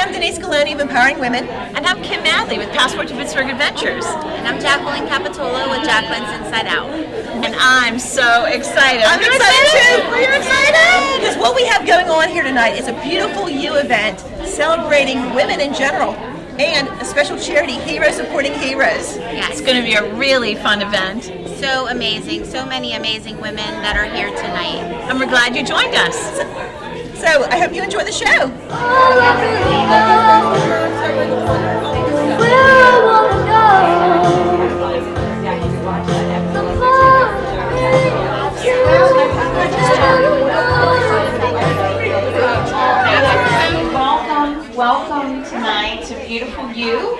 I'm Denise Galoni of Empowering Women. And I'm Kim Madley with Passport to Pittsburgh Adventures. And I'm Jacqueline Capitola with Jacqueline's Inside Out. And I'm so excited. I'm excited too. We're excited! Because what we have going on here tonight is a beautiful You event celebrating women in general and a special charity, Heroes Supporting Heroes. Yes. It's going to be a really fun event. So amazing. So many amazing women that are here tonight. And we're glad you joined us. So I hope you enjoy the show. Welcome tonight to Beautiful You.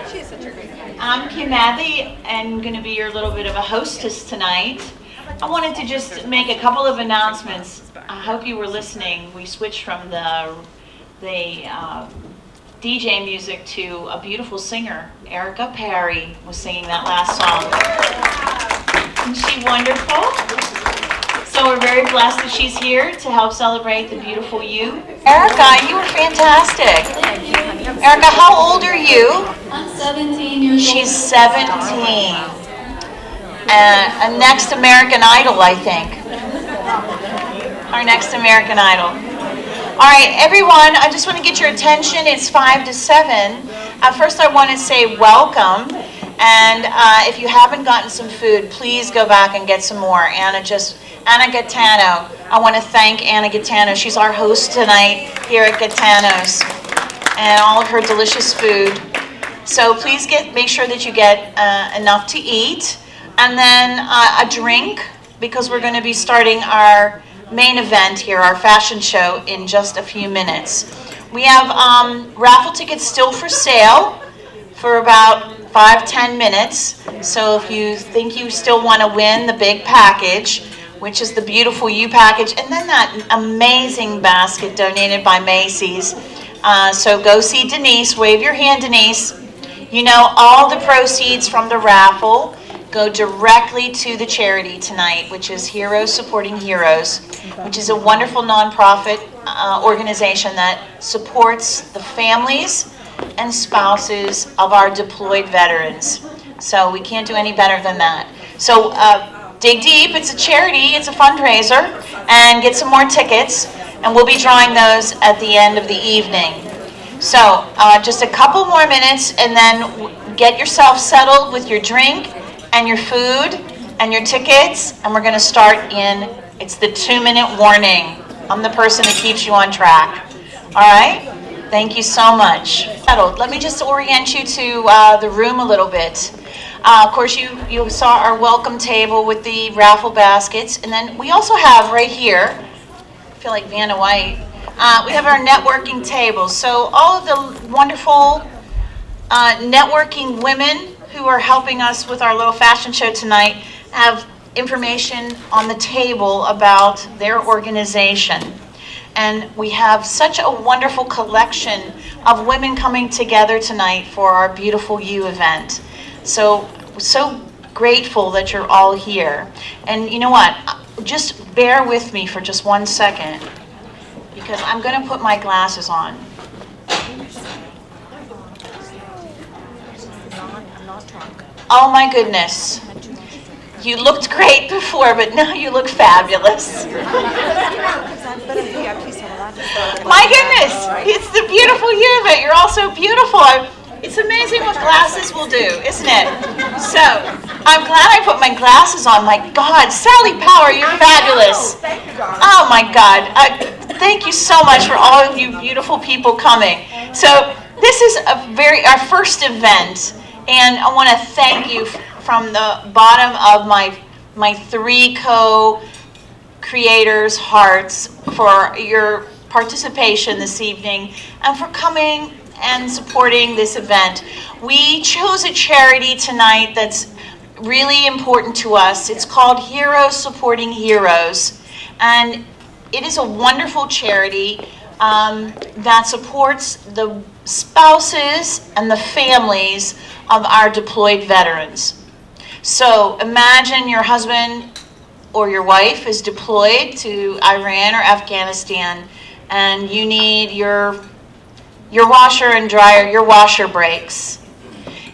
I'm Kim Madley and going to be your little bit of a hostess tonight. I wanted to just make a couple of announcements. I hope you were listening. We switched from the DJ music to a beautiful singer. Erica Perry was singing that last song. Isn't she wonderful? So we're very blessed that she's here to help celebrate the beautiful you. Erica, you were fantastic. Erica, how old are you? I'm 17 years old. She's 17. Next American Idol, I think. Our next American Idol. All right, everyone, I just want to get your attention. It's 5 to 7. First, I want to say welcome. And if you haven't gotten some food, please go back and get some more. Anna Gaetano. I want to thank Anna Gaetano. She's our host tonight here at Gaetano's. And all of her delicious food. So please make sure that you get enough to eat. And then a drink, because we're going to be starting our main event here, our fashion show, in just a few minutes. We have raffle tickets still for sale for about 5-10 minutes. So if you think you still want to win the big package, which is the Beautiful You package, and then that amazing basket donated by Macy's. So go see Denise. Wave your hand, Denise. You know, all the proceeds from the raffle go directly to the charity tonight, which is Heroes Supporting Heroes, which is a wonderful nonprofit organization that supports the families and spouses of our deployed veterans. So we can't do any better than that. So dig deep. It's a charity. It's a fundraiser. And get some more tickets. And we'll be drawing those at the end of the evening. So just a couple more minutes, and then get yourself settled with your drink and your food and your tickets, and we're going to start it's the 2-minute warning. I'm the person that keeps you on track. All right? Thank you so much. Settled. Let me just orient you to the room a little bit. Of course, you saw our welcome table with the raffle baskets, and then we also have right here, I feel like Vanna White, we have our networking table. So all of the wonderful networking women who are helping us with our little fashion show tonight have information on the table about their organization. And we have such a wonderful collection of women coming together tonight for our Beautiful You event. So grateful that you're all here. And you know what? Just bear with me for just 1 second, because I'm going to put my glasses on. Oh my goodness. You looked great before, but now you look fabulous. My goodness, it's the Beautiful You event. You're all so beautiful. It's amazing what glasses will do, isn't it? So, I'm glad I put my glasses on. My God, Sally Power, you're fabulous. Oh my God. Thank you so much for all of you beautiful people coming. So, this is our first event, and I want to thank you from the bottom of my 3 co-creators' hearts for your participation this evening and for coming and supporting this event. We chose a charity tonight that's really important to us. It's called Heroes Supporting Heroes, and it is a wonderful charity that supports the spouses and the families of our deployed veterans. So imagine your husband or your wife is deployed to Iran or Afghanistan, and you need your your washer and dryer, your washer breaks.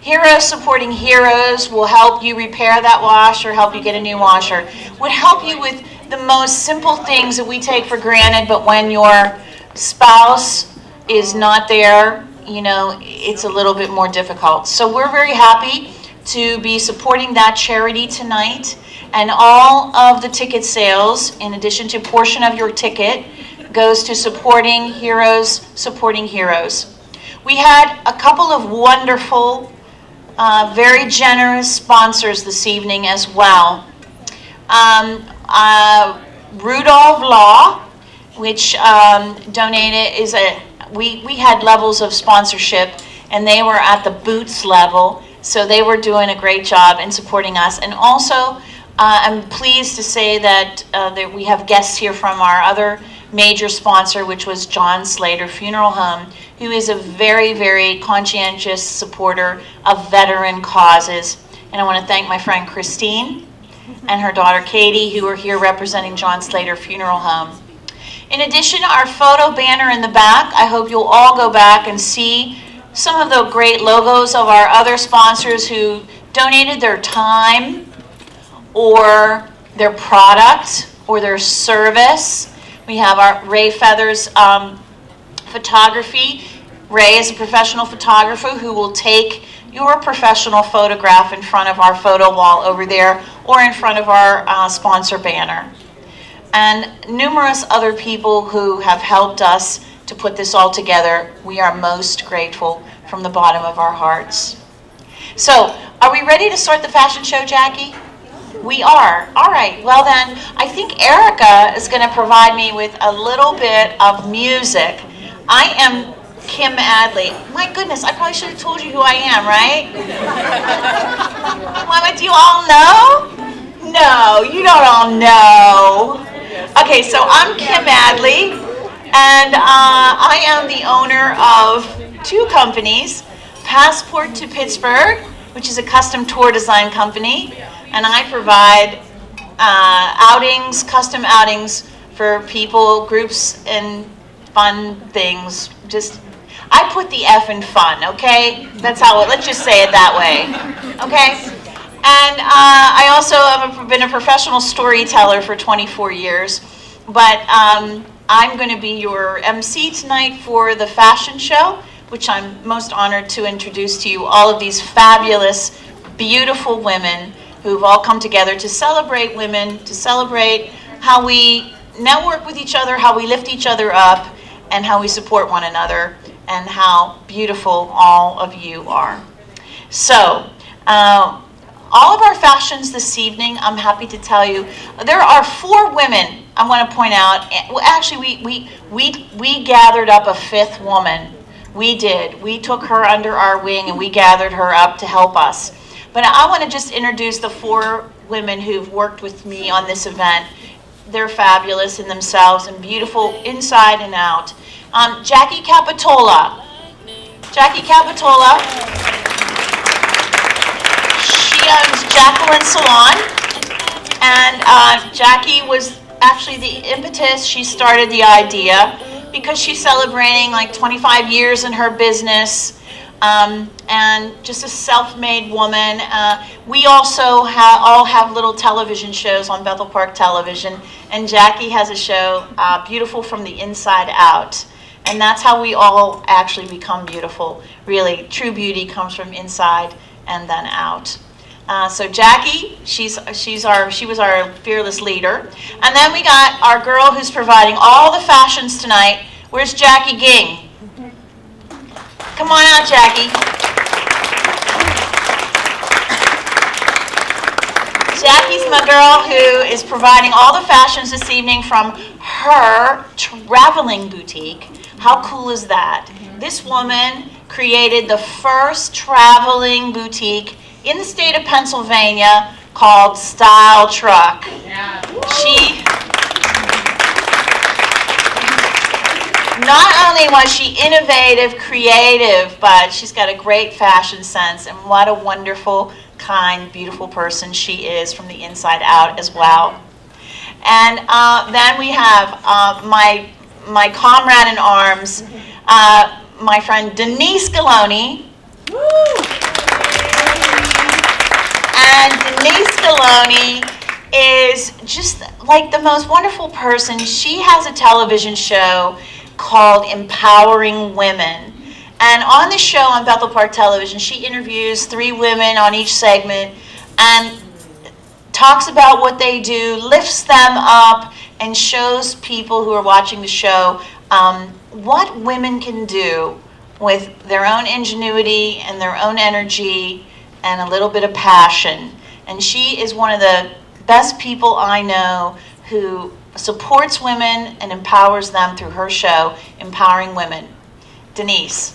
Heroes Supporting Heroes will help you repair that washer, help you get a new washer, would help you with the most simple things that we take for granted, but when your spouse is not there, you know, it's a little bit more difficult. So we're very happy to be supporting that charity tonight, and all of the ticket sales, in addition to a portion of your ticket, goes to supporting Heroes Supporting Heroes. We had a couple of wonderful, very generous sponsors this evening as well. Rudolph Law, which donated, we had levels of sponsorship, and they were at the Boots level, so they were doing a great job in supporting us. And also, I'm pleased to say that we have guests here from our other major sponsor, which was John Slater Funeral Home, who is a very, very conscientious supporter of veteran causes. And I want to thank my friend Christine and her daughter Katie, who are here representing John Slater Funeral Home. In addition, our photo banner in the back, I hope you'll all go back and see some of the great logos of our other sponsors who donated their time or their product or their service. We have our Ray Feathers photography. Ray is a professional photographer who will take your professional photograph in front of our photo wall over there or in front of our sponsor banner. And numerous other people who have helped us to put this all together. We are most grateful from the bottom of our hearts. So, are we ready to start the fashion show, Jackie? We are. All right. Well then, I think Erica is going to provide me with a little bit of music. I am Kim Adley. My goodness, I probably should have told you who I am, right? Do you all know? No, you don't all know. Okay, so I'm Kim Adley, and I am the owner of two companies, Passport to Pittsburgh, which is a custom tour design company, and I provide outings, custom outings for people, groups, and fun things. I put the F in fun, okay? Let's just say it that way, okay? And I also have been a professional storyteller for 24 years, but I'm going to be your MC tonight for the fashion show, which I'm most honored to introduce to you all of these fabulous, beautiful women who've all come together to celebrate women, to celebrate how we network with each other, how we lift each other up, and how we support one another, and how beautiful all of you are. So, all of our fashions this evening, I'm happy to tell you, there are 4 women I want to point out. Well, actually, we gathered up a 5th woman. We did. We took her under our wing and we gathered her up to help us. But I want to just introduce the 4 women who've worked with me on this event. They're fabulous in themselves and beautiful inside and out. Jackie Capitola. Jackie Capitola. She owns Jacqueline Salon. And Jackie was actually the impetus. She started the idea because she's celebrating like 25 years in her business. And just a self-made woman. We also all have little television shows on Bethel Park Television, and Jackie has a show, Beautiful from the Inside Out. And that's how we all actually become beautiful. Really, true beauty comes from inside and then out. So Jackie, she was our fearless leader. And then we got our girl who's providing all the fashions tonight. Where's Jackie Ging? Come on out, Jackie. Jackie's my girl who is providing all the fashions this evening from her traveling boutique. How cool is that? This woman created the first traveling boutique in the state of Pennsylvania called Style Truck. Not only was she innovative, creative, but she's got a great fashion sense, and what a wonderful, kind, beautiful person she is from the inside out as well. And then we have my comrade in arms, my friend Denise Galoni. And Denise Galoni is just like the most wonderful person. She has a television show called Empowering Women. And on the show on Bethel Park Television, she interviews 3 women on each segment and talks about what they do, lifts them up, and shows people who are watching the show what women can do with their own ingenuity and their own energy and a little bit of passion. And she is one of the best people I know who supports women and empowers them through her show, Empowering Women. Denise.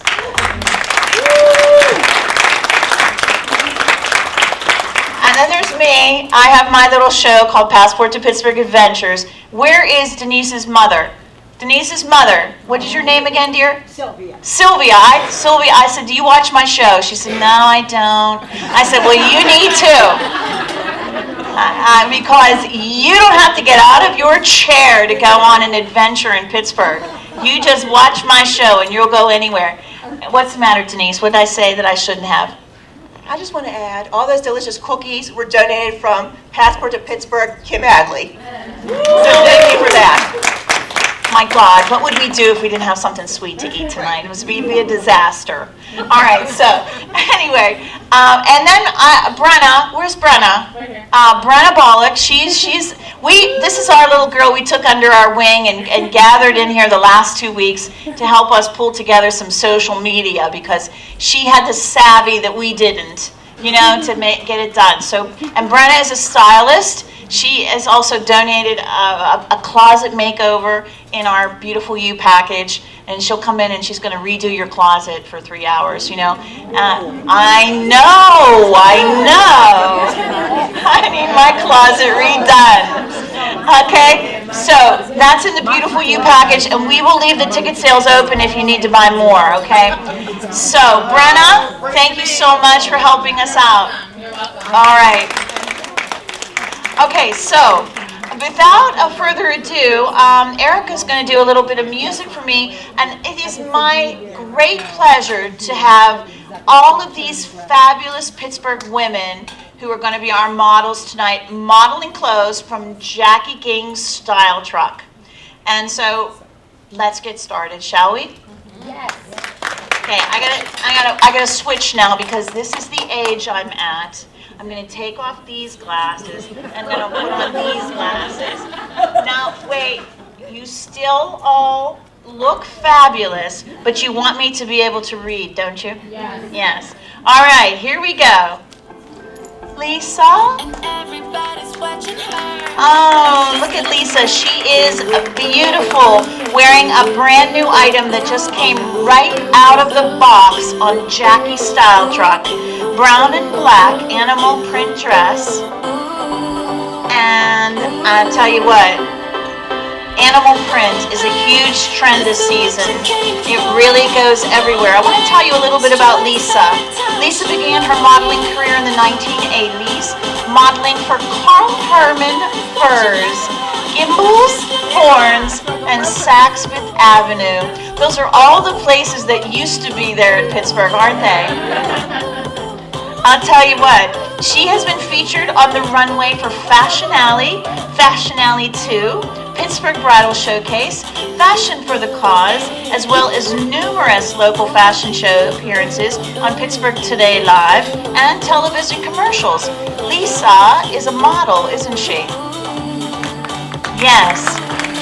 And then there's me. I have my little show called Passport to Pittsburgh Adventures. Where is Denise's mother? Denise's mother. What is your name again, dear? Sylvia. Sylvia. I said, do you watch my show? She said, no, I don't. I said, well, you need to. Because you don't have to get out of your chair to go on an adventure in Pittsburgh. You just watch my show and you'll go anywhere. What's the matter, Denise? What did I say that I shouldn't have? I just want to add, all those delicious cookies were donated from Passport to Pittsburgh, Kim Adley. So thank you for that. My God, what would we do if we didn't have something sweet to eat tonight? It would be a disaster. All right, so anyway, and then Brenna, where's Brenna? Brenna Bollock, this is our little girl we took under our wing and gathered in here the last 2 weeks to help us pull together some social media because she had the savvy that we didn't, to get it done. So, and Brenna is a stylist. She has also donated a closet makeover in our Beautiful You package, and she'll come in and she's going to redo your closet for 3 hours, I know. I need my closet redone. Okay, so that's in the Beautiful You package, and we will leave the ticket sales open if you need to buy more, okay? So, Brenna, thank you so much for helping us out. All right. Okay, so without further ado, Erica's going to do a little bit of music for me, and it is my great pleasure to have all of these fabulous Pittsburgh women who are going to be our models tonight, modeling clothes from Jackie Ging's Style Truck. And so, let's get started, shall we? Yes. Okay, I gotta switch now because this is the age I'm at. I'm going to take off these glasses, and then I'll put on these glasses. Now, wait, you still all look fabulous, but you want me to be able to read, don't you? Yes. Yes. All right, here we go. Lisa? Oh, look at Lisa. She is beautiful, wearing a brand new item that just came right out of the box on Jackie's Style Truck. Brown and black animal print dress. And I'll tell you what, animal print is a huge trend this season. It really goes everywhere. I want to tell you a little bit about Lisa. Lisa began her modeling career in the 1980s, modeling for Carl Herman Furs, Gimbals, Horns, and Saks Fifth Avenue. Those are all the places that used to be there in Pittsburgh, aren't they? I'll tell you what, she has been featured on the runway for Fashion Alley, Fashion Alley 2, Pittsburgh Bridal Showcase, Fashion for the Cause, as well as numerous local fashion show appearances on Pittsburgh Today Live and television commercials. Lisa is a model, isn't she? Yes.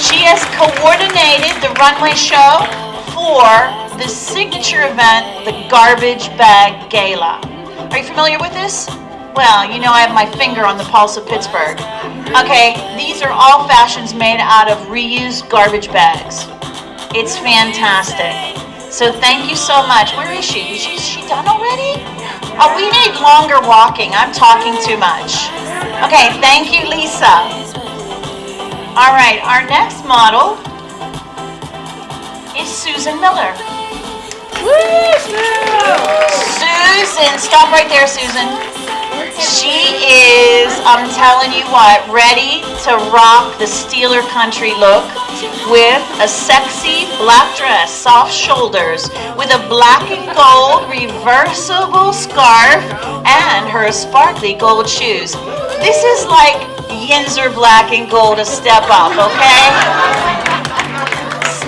She has coordinated the runway show for the signature event, the Garbage Bag Gala. Are you familiar with this? Well, you know I have my finger on the pulse of Pittsburgh. Okay, these are all fashions made out of reused garbage bags. It's fantastic. So thank you so much. Where is she? Is she done already? Oh, we need longer walking. I'm talking too much. Okay, thank you, Lisa. All right, our next model is Susan Miller. Susan, stop right there, Susan. She is, I'm telling you what, ready to rock the Steeler country look with a sexy black dress, soft shoulders, with a black and gold reversible scarf, and her sparkly gold shoes. This is like Yinzer black and gold a step up, okay?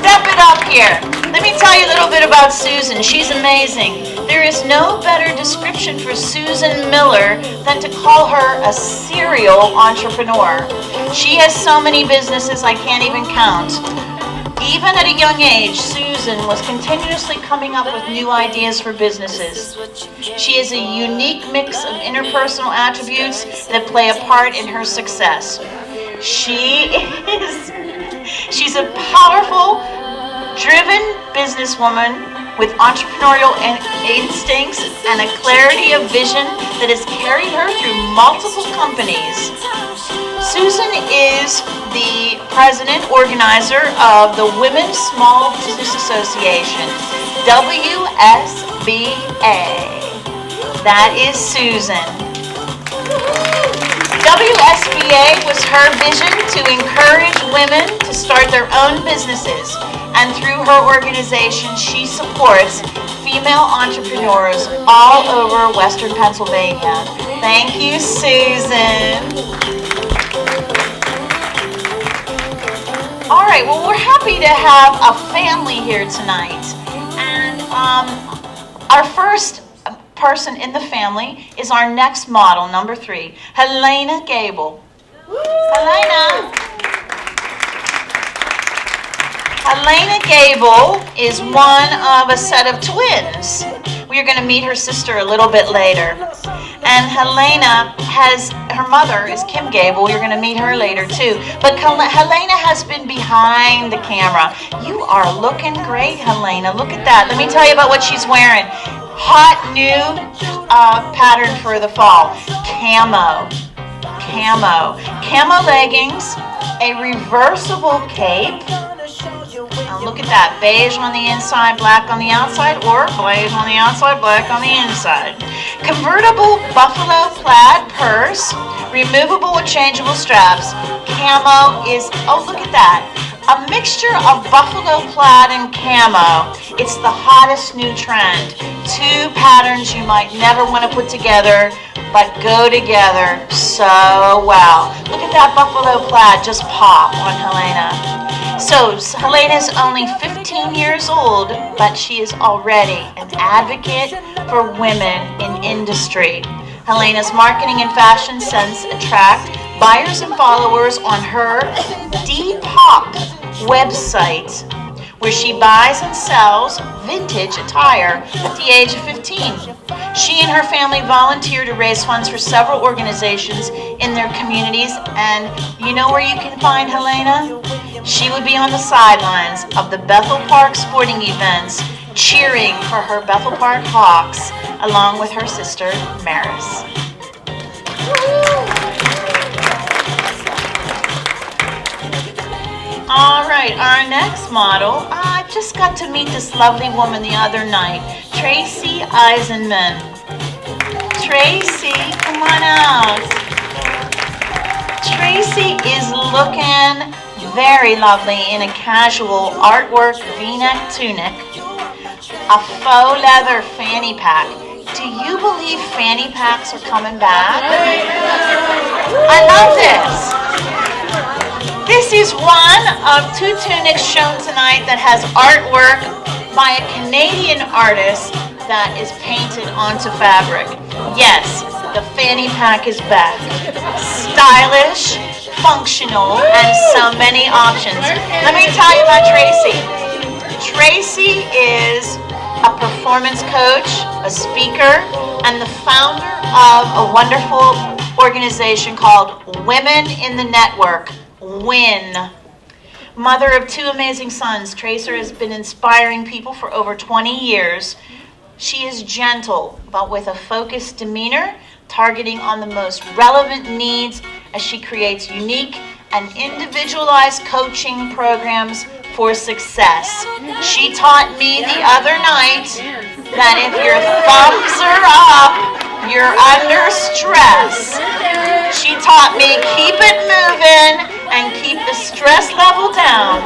Step it up here. Let me tell you a little bit about Susan. She's amazing. There is no better description for Susan Miller than to call her a serial entrepreneur. She has so many businesses I can't even count. Even at a young age, Susan was continuously coming up with new ideas for businesses. She has a unique mix of interpersonal attributes that play a part in her success. She's a powerful, driven businesswoman with entrepreneurial instincts and a clarity of vision that has carried her through multiple companies. Susan is the president organizer of the Women's Small Business Association, WSBA. That is Susan. WSBA was her vision to encourage women to start their own businesses, and through her organization, she supports female entrepreneurs all over Western Pennsylvania. Thank you, Susan. All right, well, we're happy to have a family here tonight. And our first person in the family is our next model, number 3, Helena Gable. Helena Gable is one of a set of twins. We are going to meet her sister a little bit later. And Helena her mother is Kim Gable. You're going to meet her later too. But Helena has been behind the camera. You are looking great, Helena. Look at that. Let me tell you about what she's wearing. Hot new pattern for the fall. Camo leggings, a reversible cape. Look at that, beige on the inside, black on the outside, or beige on the outside, black on the inside. Convertible buffalo plaid purse, removable with changeable straps. Camo is, oh look at that, a mixture of buffalo plaid and camo. It's the hottest new trend. 2 patterns you might never want to put together, but go together so well. Look at that buffalo plaid just pop on Helena. So Helena is only 15 years old, but she is already an advocate for women in industry. Helena's marketing and fashion sense attract buyers and followers on her Depop website, where she buys and sells vintage attire at the age of 15. She and her family volunteer to raise funds for several organizations in their communities, and you know where you can find Helena? She would be on the sidelines of the Bethel Park sporting events, cheering for her Bethel Park Hawks, along with her sister, Maris. All right, our next model, I just got to meet this lovely woman the other night, Tracy Eisenman. Tracy, come on out. Tracy is looking very lovely in a casual artwork V-neck tunic, a faux leather fanny pack. Do you believe fanny packs are coming back? I love this. This is one of 2 tunics shown tonight that has artwork by a Canadian artist that is painted onto fabric. Yes, the fanny pack is back. Stylish, functional, and so many options. Let me tell you about Tracy. Tracy is a performance coach, a speaker, and the founder of a wonderful organization called Women in the Network, WIN. Mother of 2 amazing sons, Tracy has been inspiring people for over 20 years. She is gentle, but with a focused demeanor, targeting on the most relevant needs as she creates unique and individualized coaching programs for success. She taught me the other night that if your thumbs are up, you're under stress. She taught me keep it moving and keep the stress level down.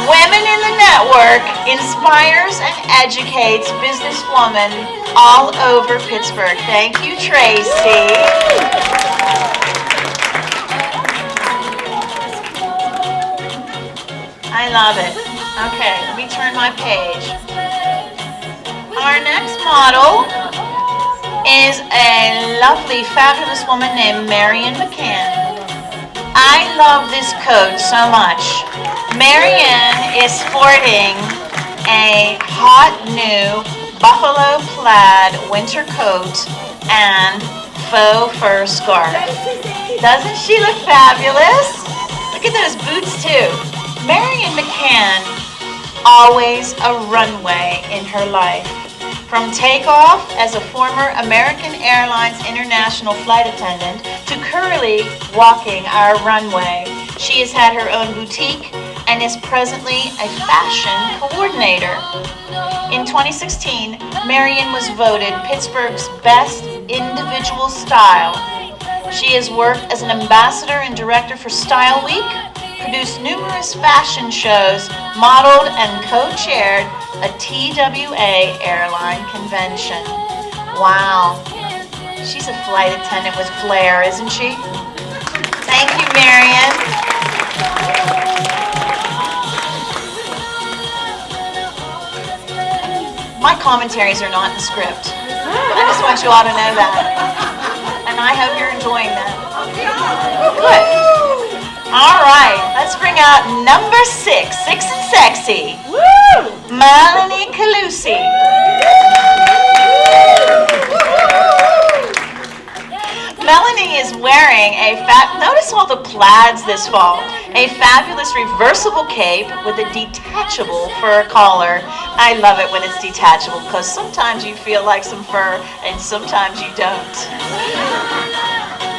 Women in the Network inspires and educates businesswomen all over Pittsburgh. Thank you, Tracy. I love it. Okay, let me turn my page. Our next model is a lovely, fabulous woman named Marion McCann. I love this coat so much. Marion is sporting a hot new buffalo plaid winter coat and faux fur scarf. Doesn't she look fabulous? Look at those boots too. Marion McCann, always a runway in her life. From takeoff as a former American Airlines international flight attendant to currently walking our runway, she has had her own boutique and is presently a fashion coordinator. In 2016, Marion was voted Pittsburgh's best individual style. She has worked as an ambassador and director for Style Week, produced numerous fashion shows, modeled and co-chaired a TWA airline convention. Wow. She's a flight attendant with flair, isn't she? Thank you, Marion. My commentaries are not in the script. I just want you all to know that. And I hope you're enjoying that. Good. All right, let's bring out number 6, 6 and sexy. Woo! Melanie Calusi. Melanie is wearing notice all the plaids this fall, a fabulous reversible cape with a detachable fur collar. I love it when it's detachable because sometimes you feel like some fur and sometimes you don't.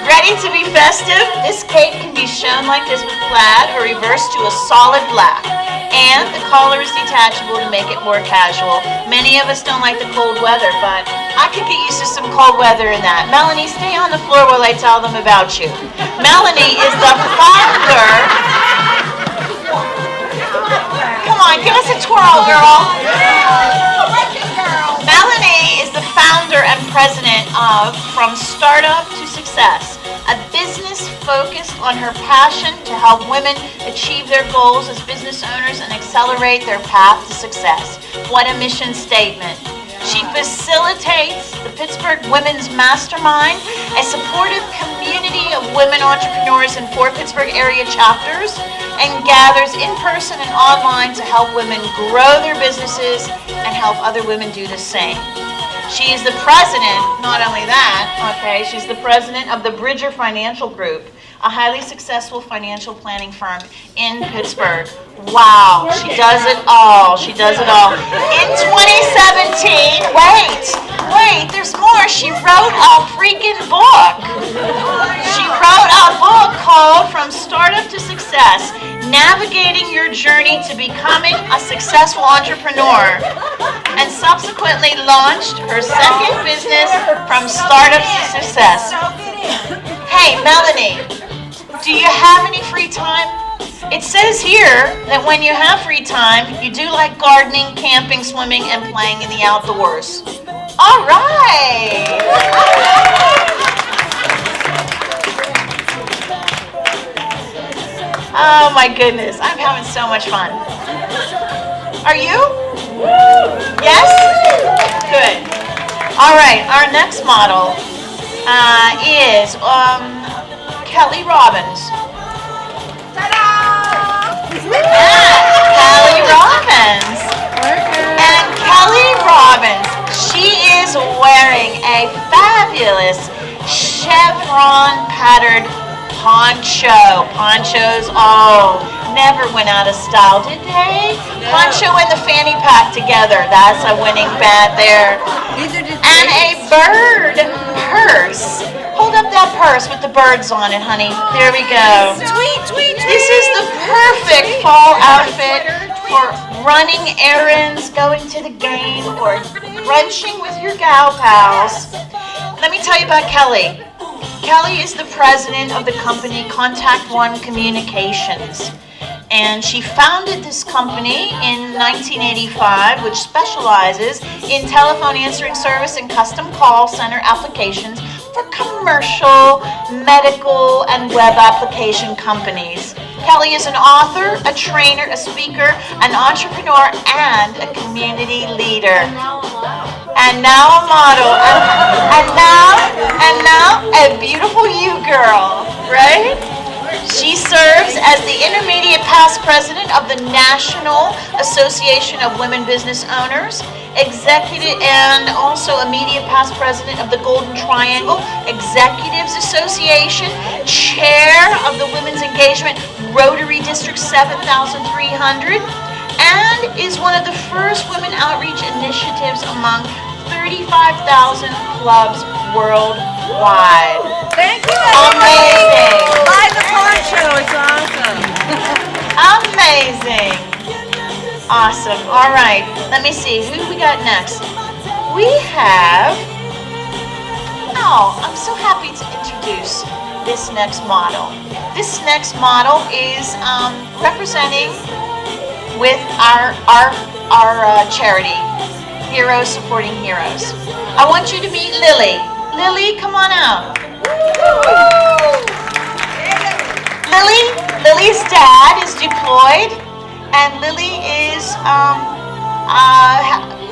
Ready to be festive? This cape can be shown like this with plaid or reversed to a solid black. And the collar is detachable to make it more casual. Many of us don't like the cold weather, but I could get used to some cold weather in that. Melanie, stay on the floor while I tell them about you. Melanie is the founder. Come on, give us a twirl, girl. Melanie is the founder and president of From Startup to Success, a business focused on her passion to help women achieve their goals as business owners and accelerate their path to success. What a mission statement. She facilitates the Pittsburgh Women's Mastermind, a supportive community of women entrepreneurs in 4 Pittsburgh area chapters, and gathers in person and online to help women grow their businesses and help other women do the same. She is the president, not only that, okay, she's the president of the Bridger Financial Group, a highly successful financial planning firm in Pittsburgh. Wow, she does it all. She does it all. In 2017, wait, there's more. She wrote a freaking book. She wrote a book called From Startup to Success, Navigating Your Journey to Becoming a Successful Entrepreneur, and subsequently launched her second business, From Startup to Success. Hey, Melanie, do you have any free time? It says here that when you have free time, you do like gardening, camping, swimming, and playing in the outdoors. All right. Oh my goodness, I'm having so much fun. Are you? Yes? Good. All right, our next model is Kelly Robbins. Kelly Robbins. And Kelly Robbins, she is wearing a fabulous chevron patterned poncho. Ponchos, never went out of style, did they? No. Poncho and the fanny pack together, that's a winning bet there. And a bird purse. Hold up that purse with the birds on it, honey. There we go. Tweet. This is the perfect fall outfit for running errands, going to the game, or brunching with your gal pals. Let me tell you about Kelly. Kelly is the president of the company Contact One Communications. And she founded this company in 1985, which specializes in telephone answering service and custom call center applications for commercial, medical, and web application companies. Kelly is an author, a trainer, a speaker, an entrepreneur, and a community leader. And now a model. And now a beautiful you girl, right? She serves as the intermediate past president of the National Association of Women Business Owners, executive, and also immediate past president of the Golden Triangle Executives Association, chair of the Women's Engagement Rotary District 7300, and is one of the first women outreach initiatives among 35,000 clubs worldwide. Thank you, Amazing. Live upon show, it's awesome. Amazing. Awesome. All right. Let me see. Who we got next? We have... Oh, I'm so happy to introduce this next model. This next model is representing with our charity, Heroes Supporting Heroes. I want you to meet Lily. Lily, come on out. Lily's dad is deployed, and Lily is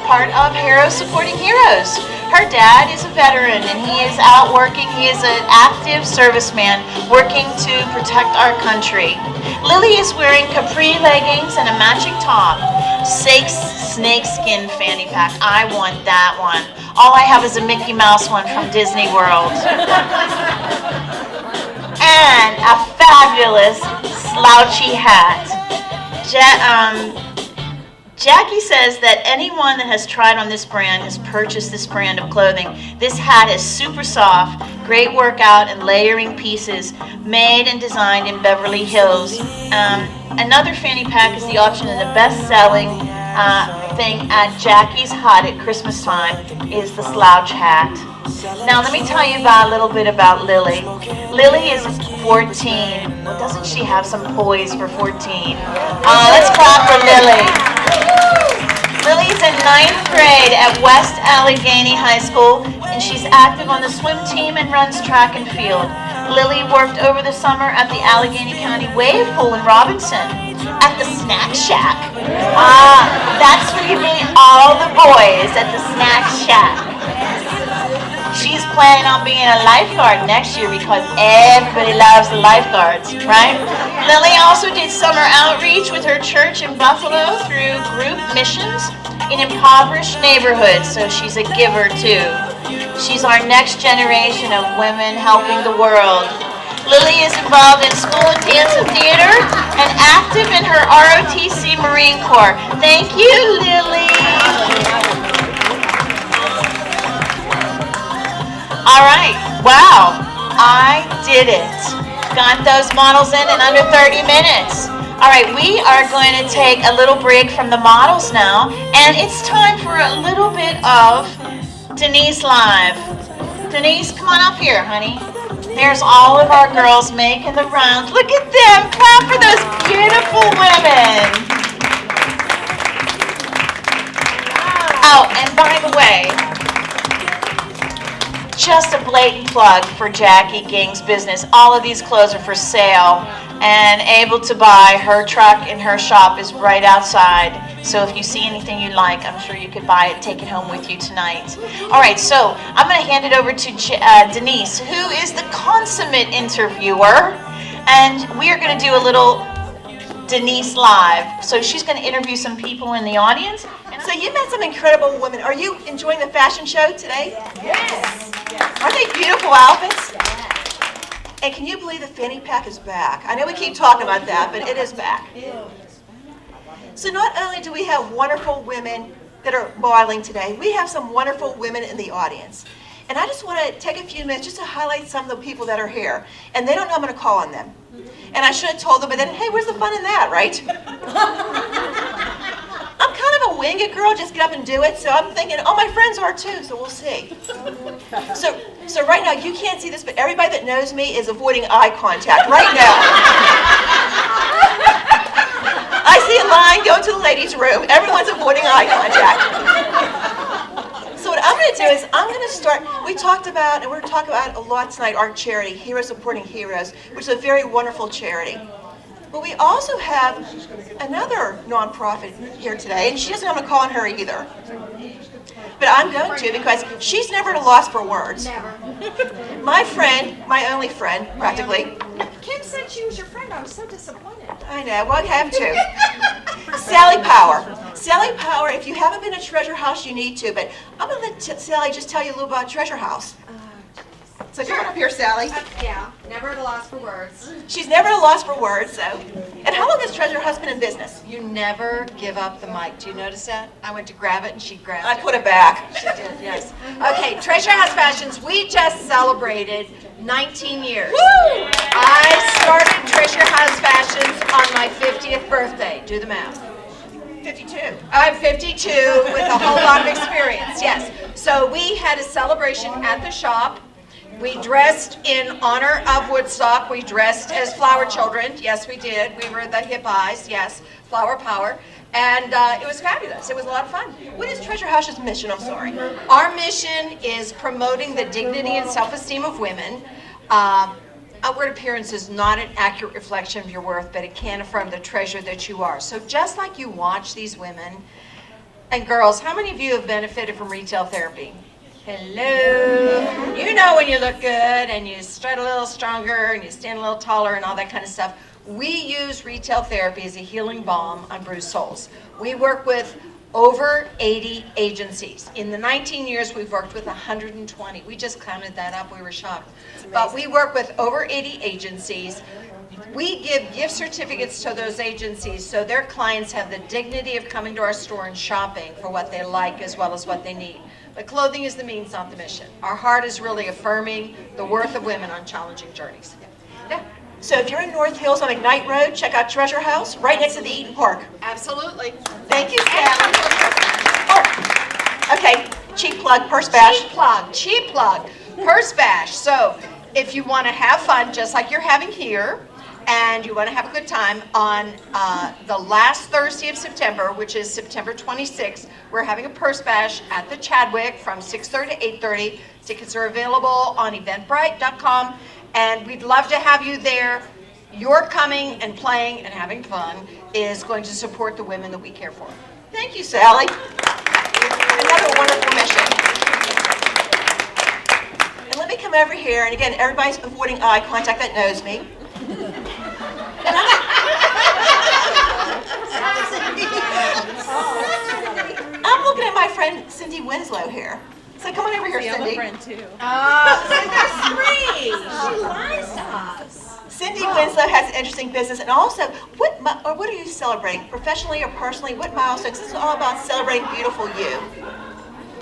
part of Heroes Supporting Heroes. Her dad is a veteran, and he is out working. He is an active serviceman working to protect our country. Lily is wearing capri leggings and a matching top. Snakeskin fanny pack. I want that one. All I have is a Mickey Mouse one from Disney World. And a fabulous slouchy hat. Jackie says that anyone that has tried on this brand has purchased this brand of clothing. This hat is super soft, great workout and layering pieces, made and designed in Beverly Hills. Another fanny pack is the option, and the best-selling thing at Jackie's Hut at Christmas time is the slouch hat. Now let me tell you a little bit about Lily. Lily is 14. Well, doesn't she have some poise for 14? Let's clap for Lily. Lily's in 9th grade at West Allegheny High School, and she's active on the swim team and runs track and field. Lily worked over the summer at the Allegheny County Wave Pool in Robinson at the Snack Shack. That's where you meet all the boys, at the Snack Shack. She's planning on being a lifeguard next year because everybody loves the lifeguards, right? Lily also did summer outreach with her church in Buffalo through group missions in impoverished neighborhoods, so she's a giver too. She's our next generation of women helping the world. Lily is involved in school and dance and theater and active in her ROTC Marine Corps. Thank you, Lily. All right, wow, I did it. Got those models in under 30 minutes. All right, we are going to take a little break from the models now, and it's time for a little bit of Denise Live. Denise, come on up here, honey. There's all of our girls making the rounds. Look at them, clap for those beautiful women. Oh, and by the way, just a blatant plug for Jackie Ging's business. All of these clothes are for sale and able to buy. Her truck in her shop is right outside. So if you see anything you like, I'm sure you could buy it, take it home with you tonight. All right, so I'm going to hand it over to Denise, who is the consummate interviewer. And we are going to do a little Denise Live. So she's going to interview some people in the audience. So you met some incredible women. Are you enjoying the fashion show today? Yes. Aren't they beautiful outfits? And can you believe the fanny pack is back? I know we keep talking about that, but it is back. So not only do we have wonderful women that are modeling today, we have some wonderful women in the audience. And I just want to take a few minutes just to highlight some of the people that are here. And they don't know I'm going to call on them. And I should have told them, but then, hey, where's the fun in that, right? I'm kind of a wing it girl, just get up and do it. So I'm thinking, oh, my friends are too, so we'll see. So right now, you can't see this, but everybody that knows me is avoiding eye contact right now. I see a line going to the ladies' room. Everyone's avoiding eye contact. So what I'm going to do is I'm going to start, we talked about, and we're talking about a lot tonight, our charity, Heroes Supporting Heroes, which is a very wonderful charity. But we also have another nonprofit here today, and she doesn't have a call on her either. But I'm going to because she's never at a loss for words. Never. My friend, my only friend, practically. Kim said she was your friend. I was so disappointed. I know, well, I have to. Sally Power. Sally Power, if you haven't been to Treasure House, you need to, but I'm going to let Sally just tell you a little about Treasure House. So come on up here, Sally. Yeah, never at a loss for words. She's never at a loss for words, so. And how long has Treasure House been in business? You never give up the mic. Do you notice that? I went to grab it and she grabbed I it. put it back. She did, yes. Okay, Treasure House Fashions, we just celebrated 19 years. Woo! I started Treasure House Fashions on my 50th birthday. Do the math. 52. I'm 52 with a whole lot of experience, yes. So we had a celebration at the shop. We dressed in honor of Woodstock. We dressed as flower children. Yes, we did. We were the hippies. Yes, flower power. And it was fabulous. It was a lot of fun. What is Treasure House's mission? I'm sorry. Our mission is promoting the dignity and self-esteem of women. Outward appearance is not an accurate reflection of your worth, but it can affirm the treasure that you are. So just like you watch these women, and girls, how many of you have benefited from retail therapy? Hello. You know when you look good and you strut a little stronger and you stand a little taller and all that kind of stuff. We use retail therapy as a healing balm on bruised souls. We work with over 80 agencies. In the 19 years, we've worked with 120. We just counted that up. We were shocked. But we work with over 80 agencies. We give gift certificates to those agencies so their clients have the dignity of coming to our store and shopping for what they like as well as what they need. But clothing is the means, not the mission. Our heart is really affirming the worth of women on challenging journeys. Yeah, So if you're in North Hills on McKnight Road, check out Treasure House, right next to the Eaton Park. absolutely. Thank you, Sally. Oh, okay, cheap plug, Purse Bash. Cheap plug, Purse Bash. So if you want to have fun, just like you're having here, and you want to have a good time, on the last Thursday of September, which is September 26th, we're having a Purse Bash at the Chadwick from 6:30 to 8:30. Tickets are available on eventbrite.com, and we'd love to have you there. Your coming and playing and having fun is going to support the women that we care for. Thank you, Sally. Another wonderful mission. And let me come over here, and again, everybody's avoiding eye contact that knows me. And I'm looking at my friend Cindy Winslow here. So come on over here, Cindy. Three. She lies to us. Cindy Winslow has an interesting business, and also, what are you celebrating, professionally or personally? What milestones? This is all about celebrating beautiful you.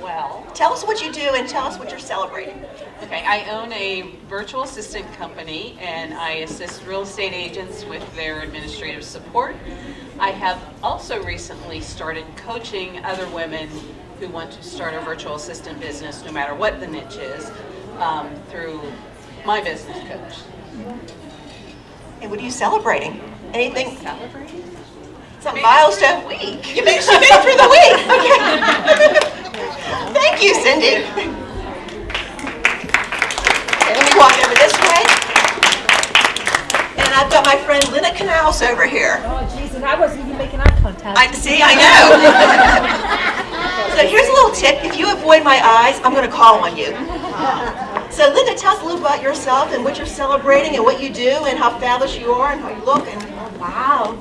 Well, Tell us what you do and tell us what you're celebrating. okay, I own a virtual assistant company and I assist real estate agents with their administrative support. I have also recently started coaching other women who want to start a virtual assistant business, no matter what the niche is, through my business coach. And what are you celebrating? Anything? Celebrating? Some milestone week. You made it through the week. Okay. Thank you, Cindy. Okay, let me walk over this way. And I've got my friend Linda Canals over here. Oh, jeez, and I wasn't even making eye contact. I know. So here's a little tip. If you avoid my eyes, I'm going to call on you. So Linda, tell us a little about yourself and what you're celebrating and what you do and how fabulous you are and how you look. And Wow.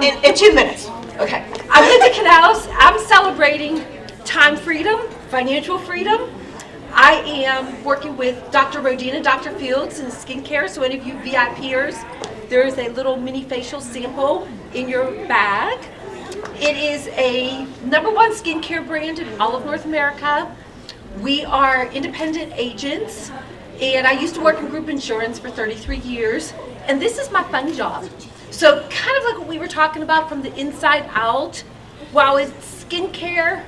in 2 minutes. Okay. I'm Linda Canals. I'm celebrating time freedom, financial freedom. I am working with Dr. Rodina, Dr. Fields in skincare. So any of you VIPers, there is a little mini facial sample in your bag. It is a #1 skincare brand in all of North America. We are independent agents, and I used to work in group insurance for 33 years, and this is my fun job. So kind of like what we were talking about from the inside out, while it's skincare,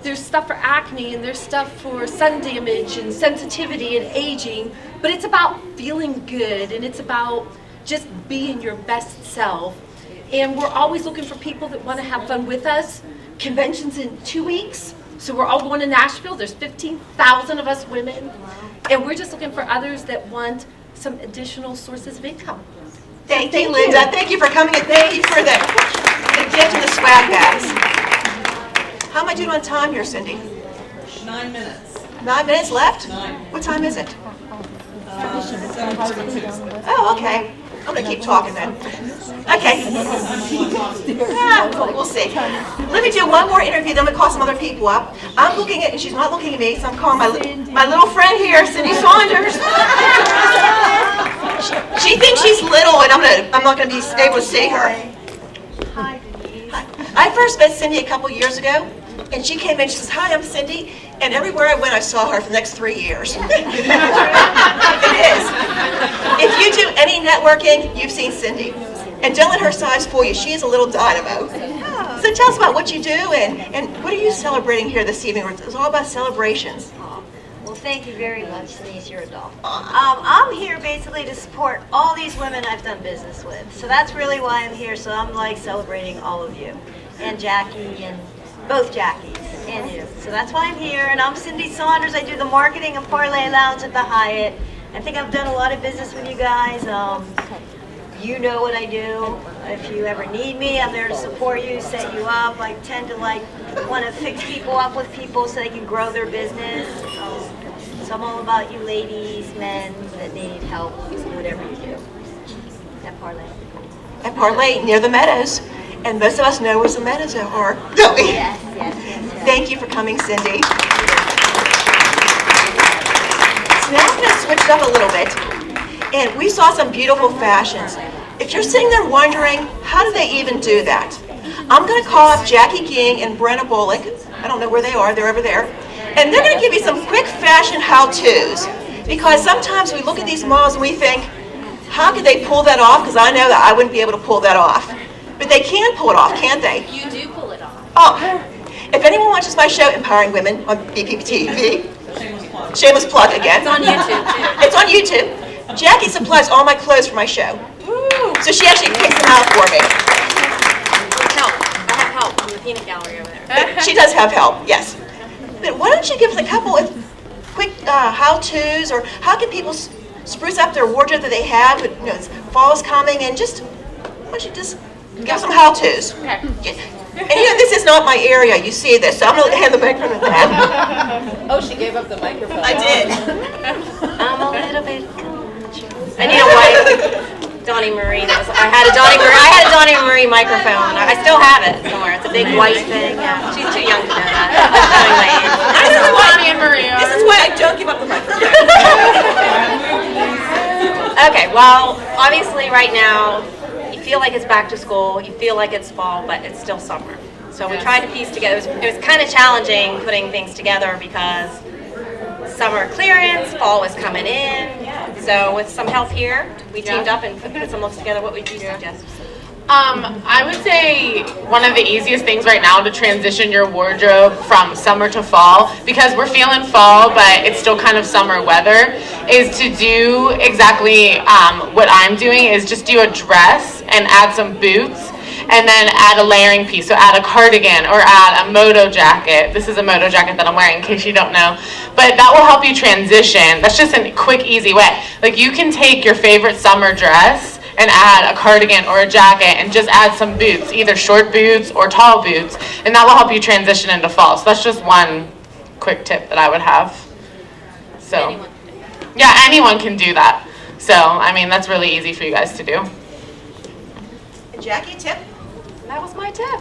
there's stuff for acne, and there's stuff for sun damage and sensitivity and aging, but it's about feeling good, and it's about just being your best self. And we're always looking for people that want to have fun with us. Convention's in 2 weeks, so we're all going to Nashville. There's 15,000 of us women, and we're just looking for others that want some additional sources of income. Thank you, Linda. Thank you for coming, and thank you for the gift of the swag bags. How am I doing on time here, Cindy? 9 minutes. 9 minutes left? 9. What time is it? 7:32. Oh, okay. I'm gonna keep talking then. Okay. We'll see. Let me do one more interview, then we'll call some other people up. I'm looking at, and she's not looking at me, so I'm calling my little friend here, Cindy Saunders. She thinks she's little, and I'm not gonna be able to see her. Hi. I first met Cindy a couple years ago, and she came in, she says, "Hi, I'm Cindy," and everywhere I went, I saw her for the next 3 years. It is. If you do any networking, you've seen Cindy. And don't let her size fool you, she is a little dynamo. So tell us about what you do, and what are you celebrating here this evening? It's all about celebrations. Well, thank you very much, Denise, you're a doll. I'm here basically to support all these women I've done business with. So that's really why I'm here. So I'm like celebrating all of you. And Jackie, and both Jackies, and you. So that's why I'm here. And I'm Cindy Saunders. I do the marketing of Parlay Lounge at the Hyatt. I think I've done a lot of business with you guys. You know what I do. If you ever need me, I'm there to support you, set you up. I tend to want to fix people up with people so they can grow their business. So I'm all about you ladies, men that need help, whatever you do. At Parlay. At Parlay, near the Meadows. And most of us know where the Meadows are, don't we? Yes. Thank you for coming, Cindy. So now I'm going to switch it up a little bit. And we saw some beautiful fashions. If you're sitting there wondering, how do they even do that? I'm going to call up Jackie King and Brenna Bullock. I don't know where they are. They're over there. And they're going to give you some quick fashion how-tos. Because sometimes we look at these models and we think, how could they pull that off? Because I know that I wouldn't be able to pull that off. But they can pull it off, can't they? You do pull it off. Oh, if anyone watches my show, Empowering Women, on BPTV, shameless plug again. It's on YouTube, too. It's on YouTube. Jackie supplies all my clothes for my show. So she actually picks them out for me. Help. I have help from the peanut gallery over there. She does have help, yes. But why don't you give us a couple of quick how-tos, or how can people spruce up their wardrobe that they have? But, fall is coming, and just, why don't you just give us some how-tos. Okay. And this is not my area, you see this, so I'm going to hand the microphone to them. Oh, she gave up the microphone. I did. I'm a little bit I need a white Donnie Marie. I had a Donnie Marie microphone. I still have it somewhere. It's a big white thing. Yeah. She's too young to know that. This is why I don't give up the microphone. Okay, well, obviously right now, you feel like it's back to school, you feel like it's fall, but it's still summer. So we tried to piece together, it was kind of challenging putting things together because summer clearance, fall was coming in. So with some help here, we teamed up and put some looks together. What would you suggest? I would say one of the easiest things right now to transition your wardrobe from summer to fall, because we're feeling fall but it's still kind of summer weather, is to do exactly what I'm doing, is just do a dress and add some boots and then add a layering piece. So add a cardigan or add a moto jacket. This is a moto jacket that I'm wearing in case you don't know. But that will help you transition. That's just a quick, easy way. Like, you can take your favorite summer dress and add a cardigan or a jacket and just add some boots, either short boots or tall boots, and that will help you transition into fall. So that's just one quick tip that I would have. So, yeah, anyone can do that. So, I mean, that's really easy for you guys to do. And Jackie, a tip? That was my tip.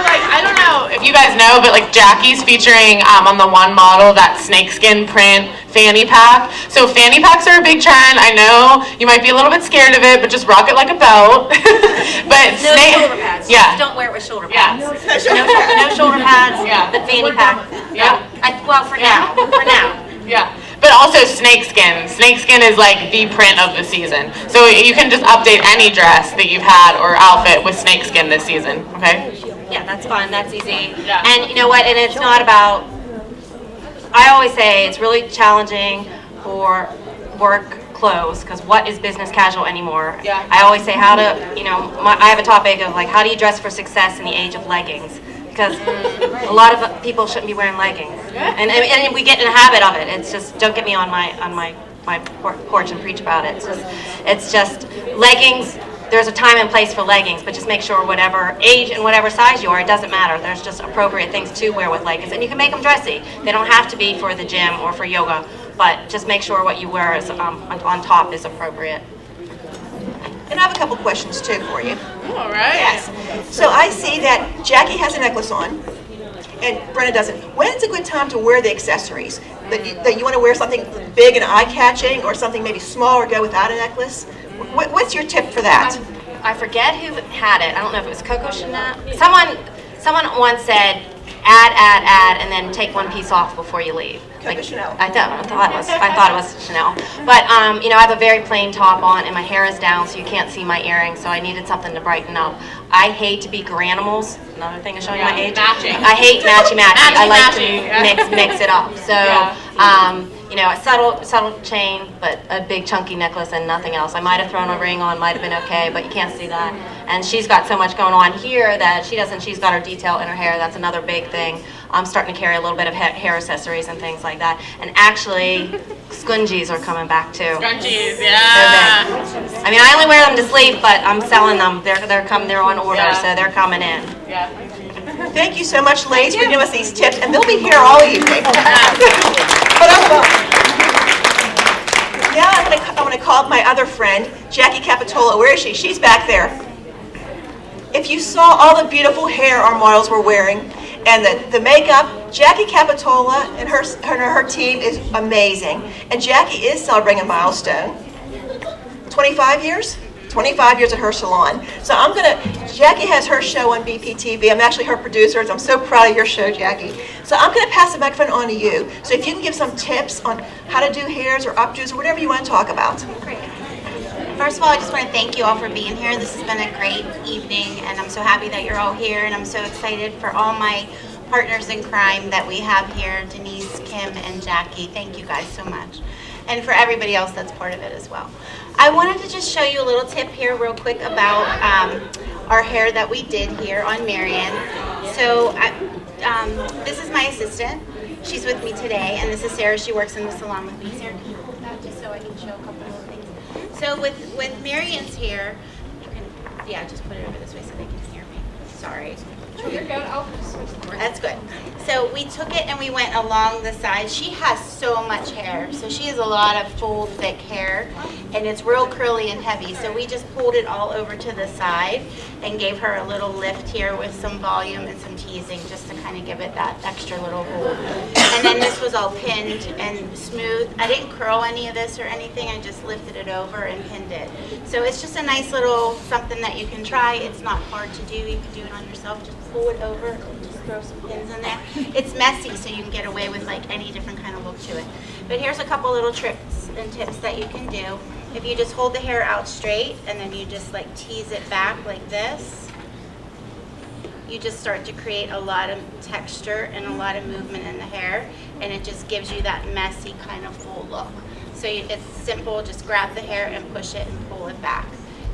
I don't know if you guys know, but like Jackie's featuring on the one model that snakeskin print fanny pack. So fanny packs are a big trend. I know you might be a little bit scared of it, but just rock it like a belt. But No shoulder pads. Yeah. Just don't wear it with shoulder Yeah. pads. No shoulder pads. Yeah. The fanny pack. Yeah. Well, for now. For now. Yeah. But but also snakeskin. Snakeskin is like the print of the season. So you can just update any dress that you've had or outfit with snakeskin this season, okay? Yeah, that's fun, that's easy. And you know what, and it's not about, I always say it's really challenging for work clothes, because what is business casual anymore? Yeah. I always say how to, I have a topic of like, how do you dress for success in the age of leggings? Because a lot of people shouldn't be wearing leggings. And we get in a habit of it. It's just, don't get me on my porch and preach about it. It's just leggings. There's a time and place for leggings, but just make sure whatever age and whatever size you are, it doesn't matter. There's just appropriate things to wear with leggings, and you can make them dressy. They don't have to be for the gym or for yoga, but just make sure what you wear is on top is appropriate. And I have a couple questions too for you. All right. Yes. So I see that Jackie has a necklace on, and Brenna doesn't. When is a good time to wear the accessories? That you want to wear something big and eye-catching, or something maybe small, or go without a necklace? What's your tip for that? I forget who had it. I don't know if it was Coco Chanel. Someone once said, add, and then take one piece off before you leave. Coco Chanel. I thought it was Chanel. But I have a very plain top on, and my hair is down, so you can't see my earrings. So I needed something to brighten up. I hate to be granimals. Another thing is showing my age. Matching. I hate matchy. I like Matchy. to mix it up. So. Yeah. A subtle chain, but a big chunky necklace and nothing else. I might have thrown a ring on, might have been okay, but you can't see that. And she's got so much going on here that she doesn't. She's got her detail in her hair. That's another big thing. I'm starting to carry a little bit of hair accessories and things like that. And actually, scunchies are coming back too. Scrunchies, They're yeah. big. I mean, I only wear them to sleep, but I'm selling them. They're coming. They're on order, Yeah. so they're coming in. Yeah. Thank you so much, ladies, for giving us these tips, and they'll be here all evening. Now I want to call up my other friend, Jackie Capitola. Where is she? She's back there. If you saw all the beautiful hair our models were wearing and the makeup, Jackie Capitola and her team is amazing. And Jackie is celebrating a milestone. 25 years? 25 years at her salon. So Jackie has her show on BPTV. I'm actually her producer. I'm so proud of your show, Jackie. So I'm going to pass the microphone on to you. So if you can give some tips on how to do hairs or updos or whatever you want to talk about. Great. First of all, I just want to thank you all for being here. This has been a great evening, and I'm so happy that you're all here, and I'm so excited for all my partners in crime that we have here, Denise, Kim, and Jackie. Thank you guys so much. And for everybody else that's part of it as well. I wanted to just show you a little tip here real quick about our hair that we did here on Marion. So this is my assistant. She's with me today, and this is Sarah. She works in the salon with me. Sarah, can you hold that just so I can show a couple of things? So with Marion's hair, you can, just put it over this way so they can hear me. Sorry. You're good. That's good. So we took it and we went along the side. She has so much hair. So she has a lot of full, thick hair, and it's real curly and heavy. So we just pulled it all over to the side and gave her a little lift here with some volume and some teasing just to kind of give it that extra little hold. And then this was all pinned and smooth. I didn't curl any of this or anything. I just lifted it over and pinned it. So it's just a nice little something that you can try. It's not hard to do. You can do it on yourself. Just pull it over and just throw some pins in there. It's messy, so you can get away with like any different kind of look to it. But here's a couple little tricks and tips that you can do. If you just hold the hair out straight and then you just like tease it back like this, you just start to create a lot of texture and a lot of movement in the hair, and it just gives you that messy kind of full look. So it's simple, just grab the hair and push it and pull it back.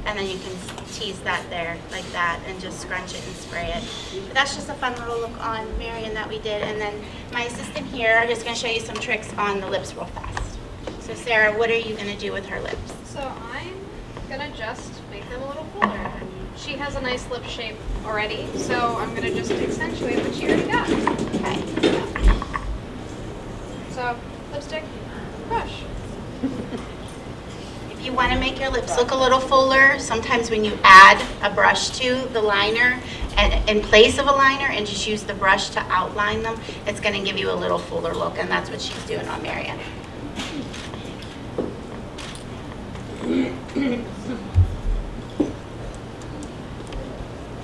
And then you can tease that there like that and just scrunch it and spray it. But that's just a fun little look on Marion that we did. And then my assistant here, I'm just gonna show you some tricks on the lips real fast. So Sarah, what are you gonna do with her lips? So I'm gonna just make them a little fuller. She has a nice lip shape already, so I'm gonna just accentuate what she already got. Okay. So, lipstick, brush. If you want to make your lips look a little fuller, sometimes when you add a brush to the liner and in place of a liner and just use the brush to outline them, it's going to give you a little fuller look, and that's what she's doing on Marion.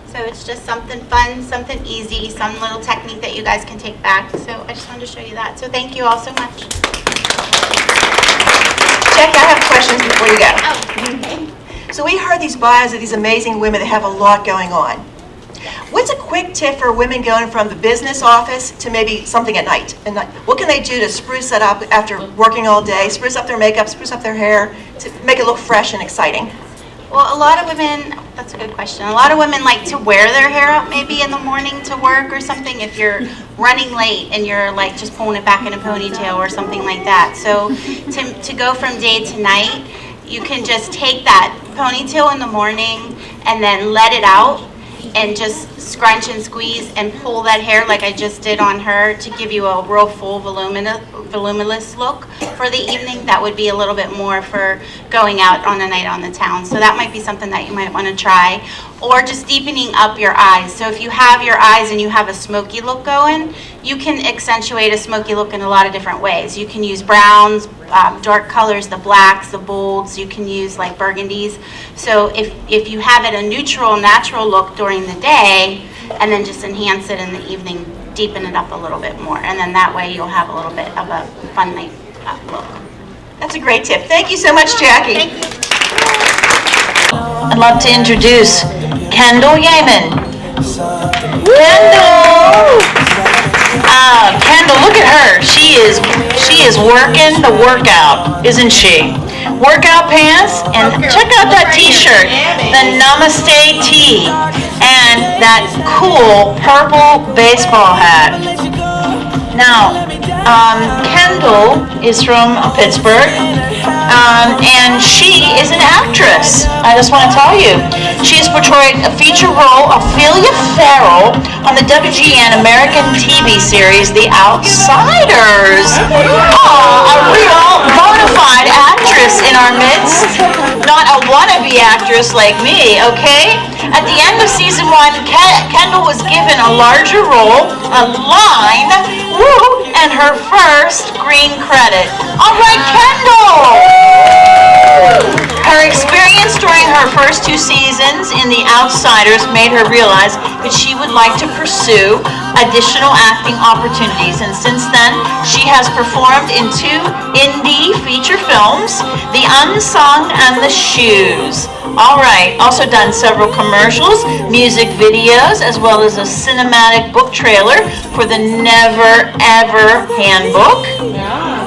So it's just something fun, something easy, some little technique that you guys can take back. So I just wanted to show you that. So thank you all so much. Jackie, I have questions before you go. So we heard these bios of these amazing women that have a lot going on. What's a quick tip for women going from the business office to maybe something at night? What can they do to spruce that up after working all day, spruce up their makeup, spruce up their hair, to make it look fresh and exciting? Well, a lot of women, that's a good question. A lot of women like to wear their hair up maybe in the morning to work or something if you're running late and you're like just pulling it back in a ponytail or something like that. So to go from day to night, you can just take that ponytail in the morning and then let it out and just scrunch and squeeze and pull that hair like I just did on her to give you a real full voluminous look for the evening. That would be a little bit more for going out on a night on the town. So that might be something that you might want to try. Or just deepening up your eyes. So if you have your eyes and you have a smoky look going, you can accentuate a smoky look in a lot of different ways. You can use browns, dark colors, the blacks, the bolds. You can use like burgundies. So if you have it a neutral, natural look during the day, and then just enhance it in the evening, deepen it up a little bit more. And then that way you'll have a little bit of a fun night look. That's a great tip. Thank you so much, Jackie. Thank you. I'd love to introduce Kendall Yeaman. Kendall! Kendall, look at her. She is working the workout, isn't she? Workout pants, and check out that t-shirt, the Namaste tee, and that cool purple baseball hat. Now, Kendall is from Pittsburgh, and she is an actress. I just want to tell you. She has portrayed a feature role, Ophelia Farrell, on the WGN American TV series The Outsiders. A real bona fide actress in our midst. Not a wannabe actress like me, okay? At the end of season 1, Kendall was given a larger role, a line, woo, and her first green credit. All right, Kendall! Her experience during her first 2 seasons in The Outsiders made her realize that she would like to pursue additional acting opportunities, and since then, she has performed in 2 indie feature films, The Unsung and The Shoes. All right, also done several commercials, music videos, as well as a cinematic book trailer for the Never Ever Handbook.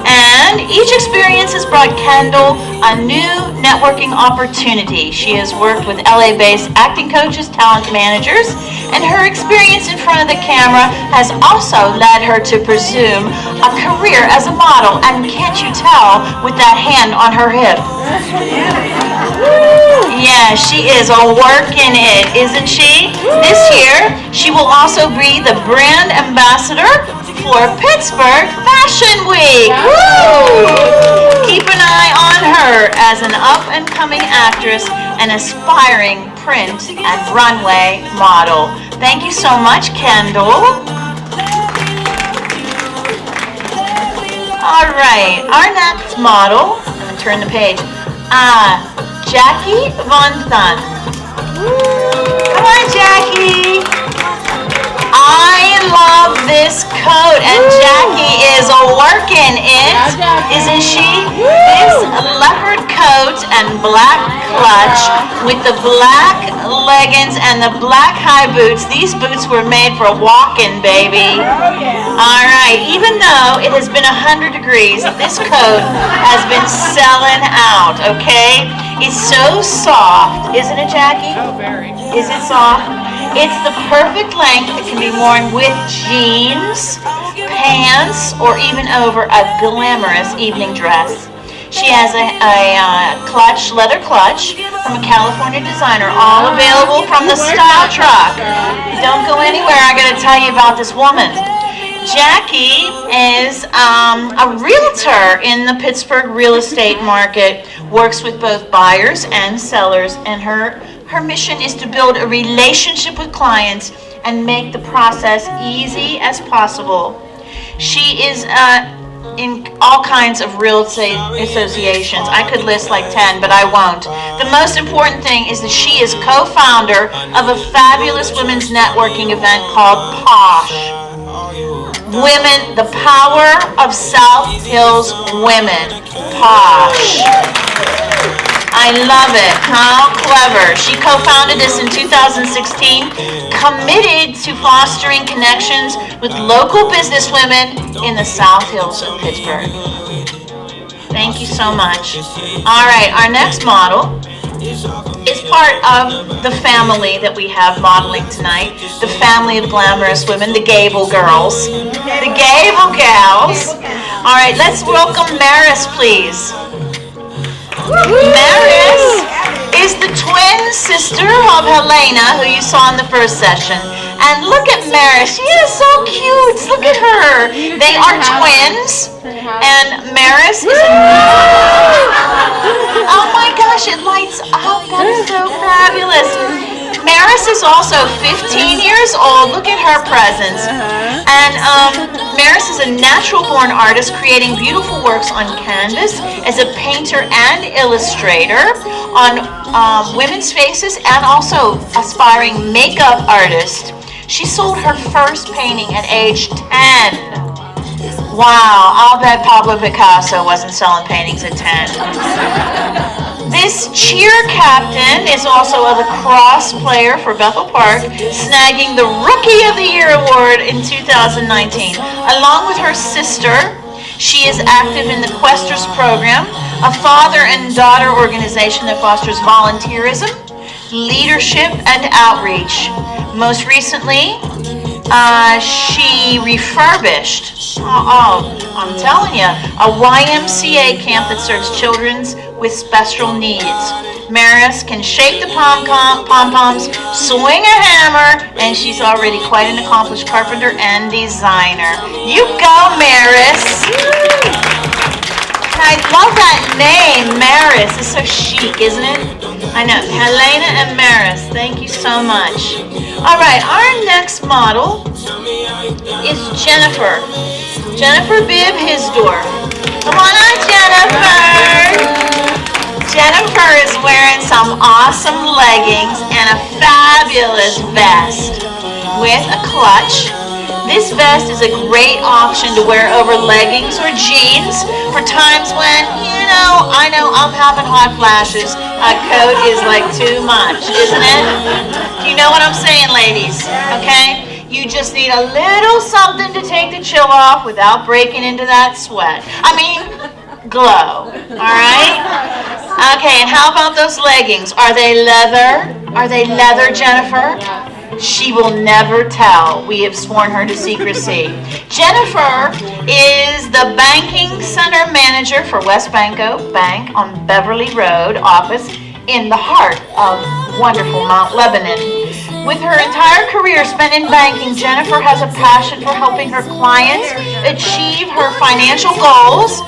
And each experience has brought Kendall a new networking opportunity. She has worked with LA-based acting coaches, talent managers, and her experience in front of the camera has also led her to pursue a career as a model. And can't you tell with that hand on her hip? Yeah, she is a working it, isn't she? This year, she will also be the brand ambassador for Pittsburgh Fashion Week. Woo! Keep an eye on her as an up-and-coming actress and aspiring print and runway model. Thank you so much, Kendall. All right, our next model, I'm going to turn the page, Jackie Von Thun. Come on, Jackie. I love this coat, and Jackie is a working it, isn't she? This leopard coat and black clutch with the black leggings and the black high boots. These boots were made for walking, baby. All right, even though it has been 100 degrees, this coat has been selling out, okay? It's so soft, isn't it, Jackie? Oh, very. Is it soft? It's the perfect length. It can be worn with jeans, pants, or even over a glamorous evening dress. She has a clutch, leather clutch from a California designer, all available from the Style Truck. Don't go anywhere, I gotta tell you about this woman. Jackie is a realtor in the Pittsburgh real estate market, works with both buyers and sellers, and her mission is to build a relationship with clients and make the process easy as possible. She is in all kinds of real estate associations. I could list like 10, but I won't. The most important thing is that she is co-founder of a fabulous women's networking event called POSH. Women, the power of South Hills women. Posh. I love it. How clever. She co-founded this in 2016, committed to fostering connections with local businesswomen in the South Hills of Pittsburgh. Thank you so much. All right, our next model is part of the family that we have modeling tonight, the family of glamorous women, the Gable girls. The Gable gals. All right, let's welcome Maris, please. Maris is the twin sister of Helena, who you saw in the first session. And look at Maris. She is so cute. Look at her. They are twins. And Maris is oh my gosh, it lights up. That is so fabulous. Maris is also 15 years old. Look at her presence. And Maris is a natural-born artist creating beautiful works on canvas as a painter and illustrator on women's faces and also aspiring makeup artist. She sold her first painting at age 10. Wow, I'll bet Pablo Picasso wasn't selling paintings at 10. This cheer captain is also a lacrosse player for Bethel Park, snagging the Rookie of the Year award in 2019. Along with her sister, she is active in the Questers program, a father and daughter organization that fosters volunteerism, leadership, and outreach. Most recently, she refurbished, I'm telling you, a YMCA camp that serves children with special needs. Maris can shake the pom-poms, swing a hammer, and she's already quite an accomplished carpenter and designer. You go, Maris! I love that name, Maris. It's so chic, isn't it? I know. Helena and Maris, thank you so much. All right, our next model is Jennifer. Jennifer Bibb Hisdorf. Come on out, Jennifer. Jennifer is wearing some awesome leggings and a fabulous vest with a clutch. This vest is a great option to wear over leggings or jeans for times when, I know I'm having hot flashes. A coat is like too much, isn't it? You know what I'm saying, ladies, okay? You just need a little something to take the chill off without breaking into that sweat. Glow, all right? Okay, and how about those leggings? Are they leather? Are they leather, Jennifer? She will never tell. We have sworn her to secrecy. Jennifer is the banking center manager for West Banco Bank on Beverly Road office in the heart of wonderful Mount Lebanon. With her entire career spent in banking, Jennifer has a passion for helping her clients achieve her financial goals.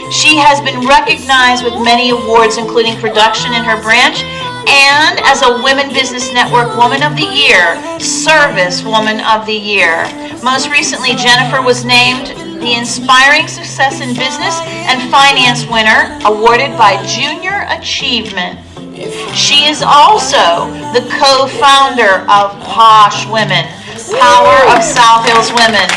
She has been recognized with many awards, including production in her branch and as a Women Business Network Woman of the Year, Service Woman of the Year. Most recently, Jennifer was named the Inspiring Success in Business and Finance winner, awarded by Junior Achievement. She is also the co-founder of Posh Women, Power of South Hills Women.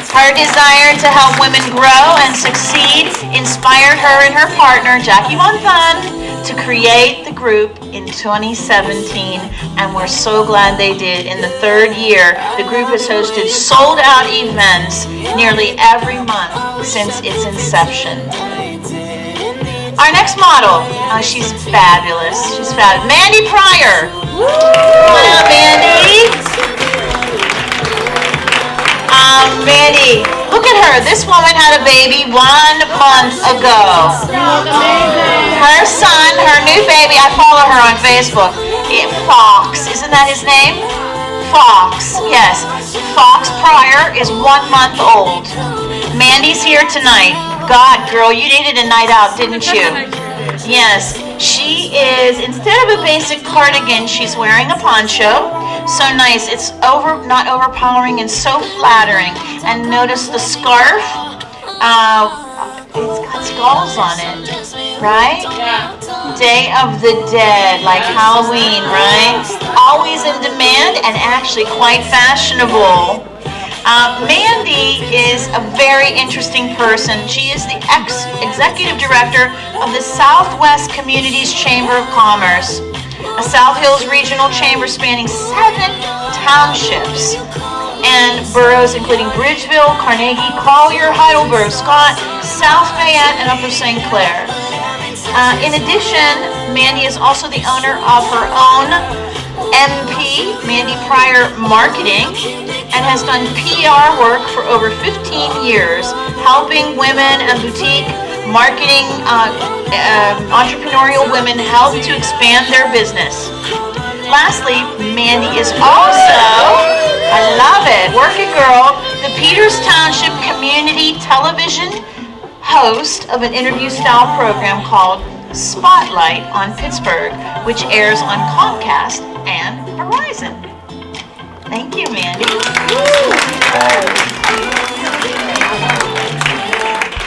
Her desire to help women grow and succeed inspired her and her partner, Jackie Von Thun, to create the group in 2017, and we're so glad they did. In the third year, the group has hosted sold-out events nearly every month since its inception. Our next model, she's fabulous. She's fabulous. Mandy Pryor. Come on out, Mandy. Mandy, look at her. This woman had a baby 1 month ago. Her son, her new baby, I follow her on Facebook. Fox, isn't that his name? Fox, yes. Fox Pryor is 1 month old. Mandy's here tonight. God, girl, you needed a night out, didn't you? Yes, she is, instead of a basic cardigan, she's wearing a poncho. So nice. It's not overpowering and so flattering. And notice the scarf. It's got skulls on it, right? Day of the Dead, like Halloween, right? Always in demand and actually quite fashionable. Mandy is a very interesting person. She is the ex-executive director of the Southwest Communities Chamber of Commerce, a South Hills regional chamber spanning 7 townships and boroughs including Bridgeville, Carnegie, Collier, Heidelberg, Scott, South Fayette, and Upper St. Clair. In addition, Mandy is also the owner of her own MP, Mandy Pryor Marketing, and has done PR work for over 15 years, helping women and boutique marketing entrepreneurial women help to expand their business. Lastly, Mandy is also, I love it, work it girl, the Peters Township Community Television host of an interview-style program called Spotlight on Pittsburgh, which airs on Comcast and Verizon. Thank you, Mandy.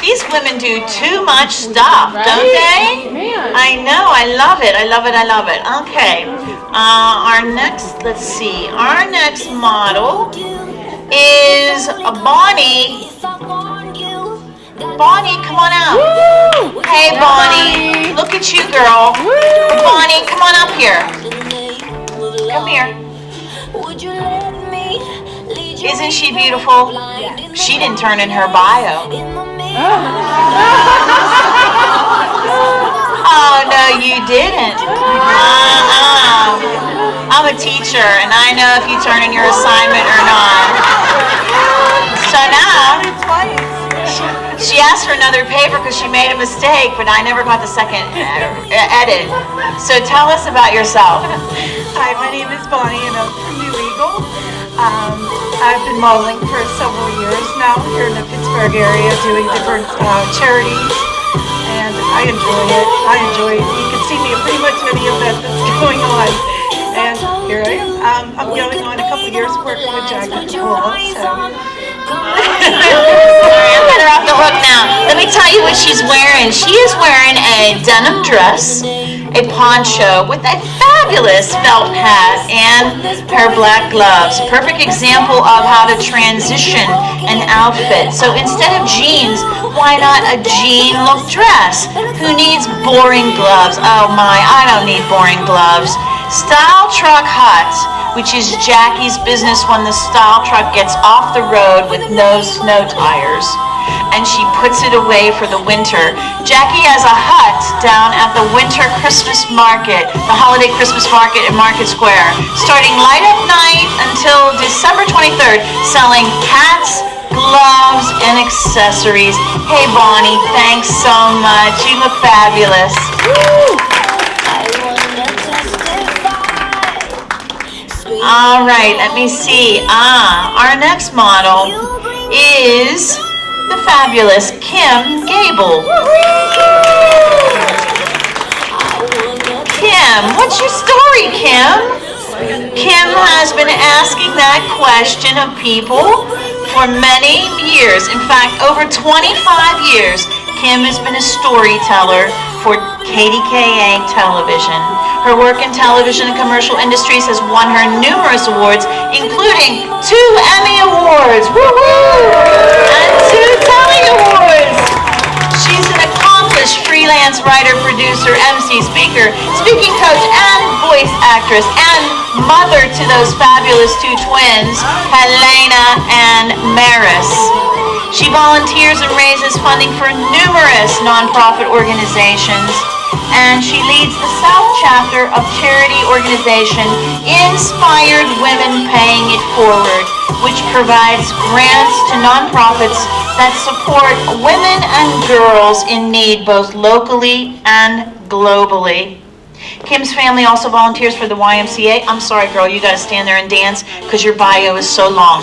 These women do too much stuff, don't they? Man. I know, I love it, I love it, I love it. Okay, our next, let's see, our next model is Bonnie. Bonnie, come on out. Woo! Hey, Bonnie. Look at you, girl. Woo! Bonnie, come on up here. Come here. Isn't she beautiful? She didn't turn in her bio. Oh, no, you didn't. I'm a teacher, and I know if you turn in your assignment or not. So now, she asked for another paper because she made a mistake, but I never got the second edit. So tell us about yourself. Hi, my name is Bonnie, and I'm from New Eagle. I've been modeling for several years now here in the Pittsburgh area, doing different charities, and I enjoy it. You can see me at pretty much any event that's going on. And here I am. I'm going on a couple years working with Jackie Capola, so. Sorry, I'm better off the hook now. Let me tell you what she's wearing. She is wearing a denim dress, a poncho with a fabulous felt hat, and her black gloves. Perfect example of how to transition an outfit. So instead of jeans, why not a jean look dress? Who needs boring gloves? Oh my, I don't need boring gloves. Style Truck Hut, which is Jackie's business when the style truck gets off the road with no snow tires, and she puts it away for the winter. Jackie has a hut down at the winter Christmas market, the holiday Christmas market in Market Square, starting light up night until December 23rd, selling hats, gloves, and accessories. Hey Bonnie, thanks so much. You look fabulous. Woo! All right, let me see. Our next model is the fabulous Kim Gable. Kim, what's your story, Kim? Kim has been asking that question of people for many years. In fact, over 25 years, Kim has been a storyteller for KDKA Television. Her work in television and commercial industries has won her numerous awards, including 2 Emmy Awards, woo-hoo, and 2 Tony Awards. She's an accomplished freelance writer, producer, MC, speaker, speaking coach, and voice actress, and mother to those fabulous 2 twins, Helena and Maris. She volunteers and raises funding for numerous nonprofit organizations, and she leads the South chapter of charity organization Inspired Women Paying It Forward, which provides grants to nonprofits that support women and girls in need both locally and globally. Kim's family also volunteers for the YMCA. I'm sorry, girl, you gotta stand there and dance because your bio is so long.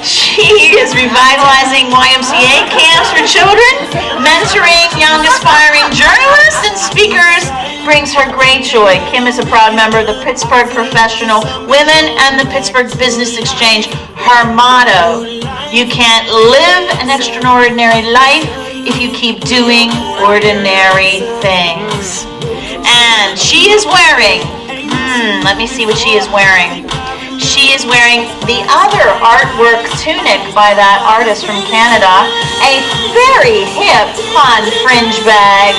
She is revitalizing YMCA camps for children, mentoring young aspiring journalists and speakers brings her great joy. Kim is a proud member of the Pittsburgh Professional Women and the Pittsburgh Business Exchange. Her motto, you can't live an extraordinary life if you keep doing ordinary things. And she is wearing, let me see what she is wearing. She is wearing the other artwork tunic by that artist from Canada, a very hip, fun fringe bag.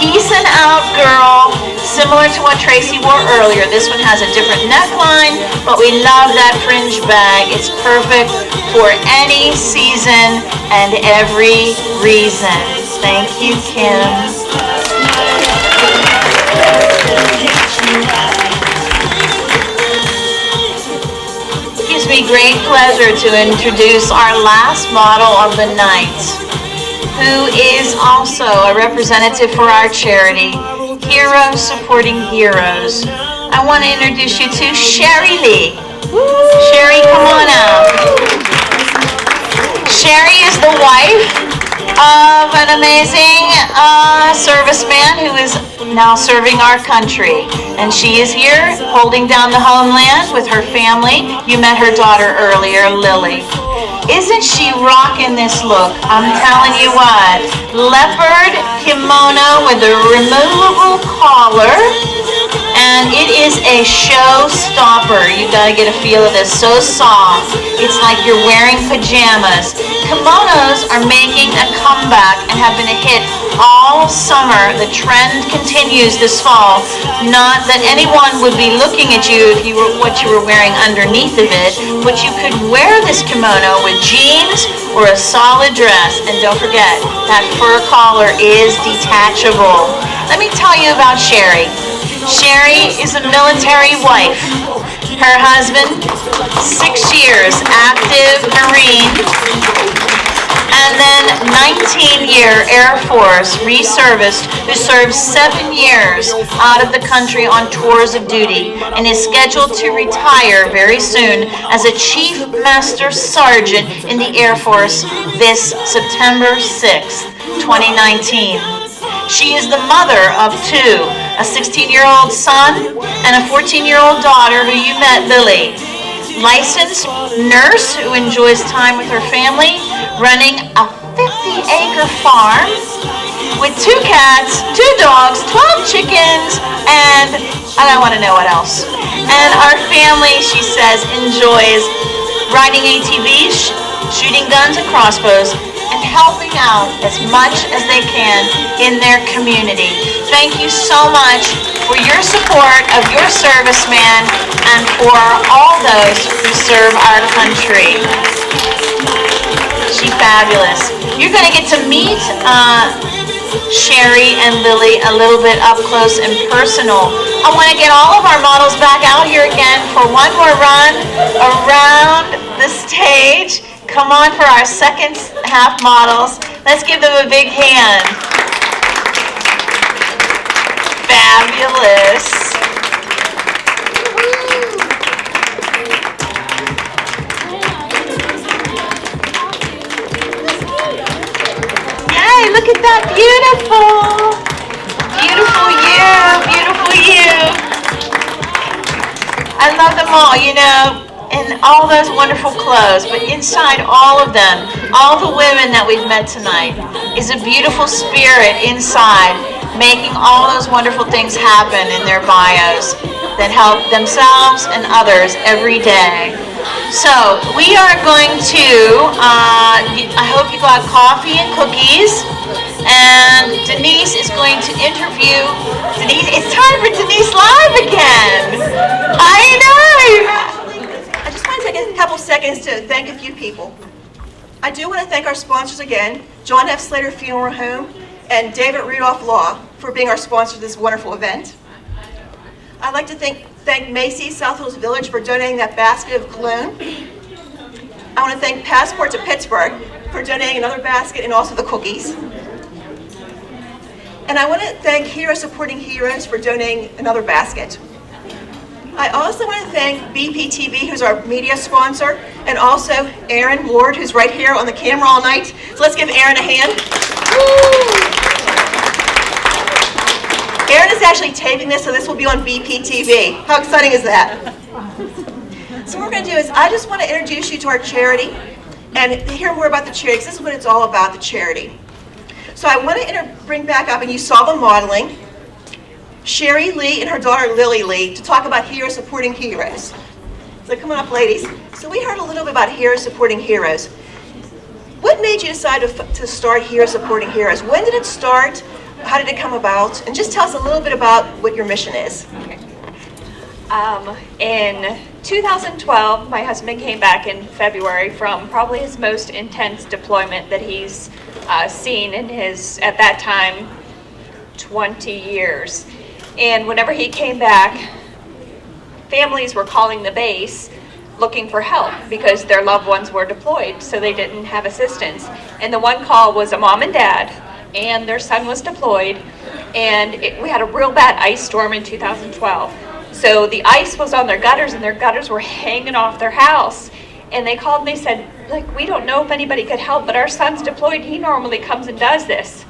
Peacing out girl, similar to what Tracy wore earlier. This one has a different neckline, but we love that fringe bag. It's perfect for any season and every reason. Thank you, Kim. It gives me great pleasure to introduce our last model of the night, who is also a representative for our charity, Heroes Supporting Heroes. I want to introduce you to Sherry Lee. Sherry, come on out. Sherry is the wife of an amazing serviceman who is now serving our country. And she is here holding down the homeland with her family. You met her daughter earlier, Lily. Isn't she rocking this look? I'm telling you what. Leopard kimono with a removable collar. And it is a showstopper. You gotta get a feel of this. So soft. It's like you're wearing pajamas. Kimonos are making a comeback and have been a hit all summer. The trend continues this fall. Not that anyone would be looking at you if you were what you were wearing underneath of it, but you could wear this kimono with jeans or a solid dress. And don't forget, that fur collar is detachable. Let me tell you about Sherry. Sherry is a military wife. Her husband, 6 years, active Marine, and then 19-year Air Force reservist who served 7 years out of the country on tours of duty and is scheduled to retire very soon as a Chief Master Sergeant in the Air Force this September 6th, 2019. She is the mother of two, a 16-year-old son and a 14-year-old daughter who you met, Lily. Licensed nurse who enjoys time with her family, running a 50-acre farm with 2 cats, 2 dogs, 12 chickens, and I don't want to know what else. And our family, she says, enjoys riding ATVs, shooting guns and crossbows, and helping out as much as they can in their community. Thank you so much for your support of your serviceman and for all those who serve our country. She's fabulous. You're going to get to meet Sherry and Lily a little bit up close and personal. I want to get all of our models back out here again for one more run around the stage. Come on for our second half models. Let's give them a big hand. Fabulous. Yay, look at that. Beautiful. Beautiful you. Beautiful you. I love them all, you know. And all those wonderful clothes, but inside all of them, all the women that we've met tonight, is a beautiful spirit inside, making all those wonderful things happen in their bios that help themselves and others every day. So we are going to, I hope you got coffee and cookies, and Denise is going to interview, Denise, it's time for Denise Live again. I know. Take a couple seconds to thank a few people. I do want to thank our sponsors again, John F. Slater Funeral Home and David Rudolph Law for being our sponsor of this wonderful event. I'd like to thank Macy's South Hills Village for donating that basket of cologne. I want to thank Passport to Pittsburgh for donating another basket and also the cookies. And I want to thank Heroes Supporting Heroes for donating another basket. I also want to thank BPTV, who's our media sponsor, and also Aaron Ward, who's right here on the camera all night. So let's give Aaron a hand. Aaron is actually taping this, so this will be on BPTV. How exciting is that? So what we're going to do is, I just want to introduce you to our charity and hear more about the charity, because this is what it's all about, the charity. So I want to bring back up, and you saw the modeling, Sherry Lee and her daughter Lily Lee, to talk about Heroes Supporting Heroes. So come on up, ladies. So we heard a little bit about Heroes Supporting Heroes. What made you decide to start Heroes Supporting Heroes? When did it start? How did it come about? And just tell us a little bit about what your mission is. In 2012, my husband came back in February from probably his most intense deployment that he's seen in his, at that time, 20 years. And whenever he came back, families were calling the base looking for help because their loved ones were deployed, so they didn't have assistance. And the one call was a mom and dad, and their son was deployed, and we had a real bad ice storm in 2012. So the ice was on their gutters, and their gutters were hanging off their house. And they called and they said, like, we don't know if anybody could help, but our son's deployed. He normally comes and does this.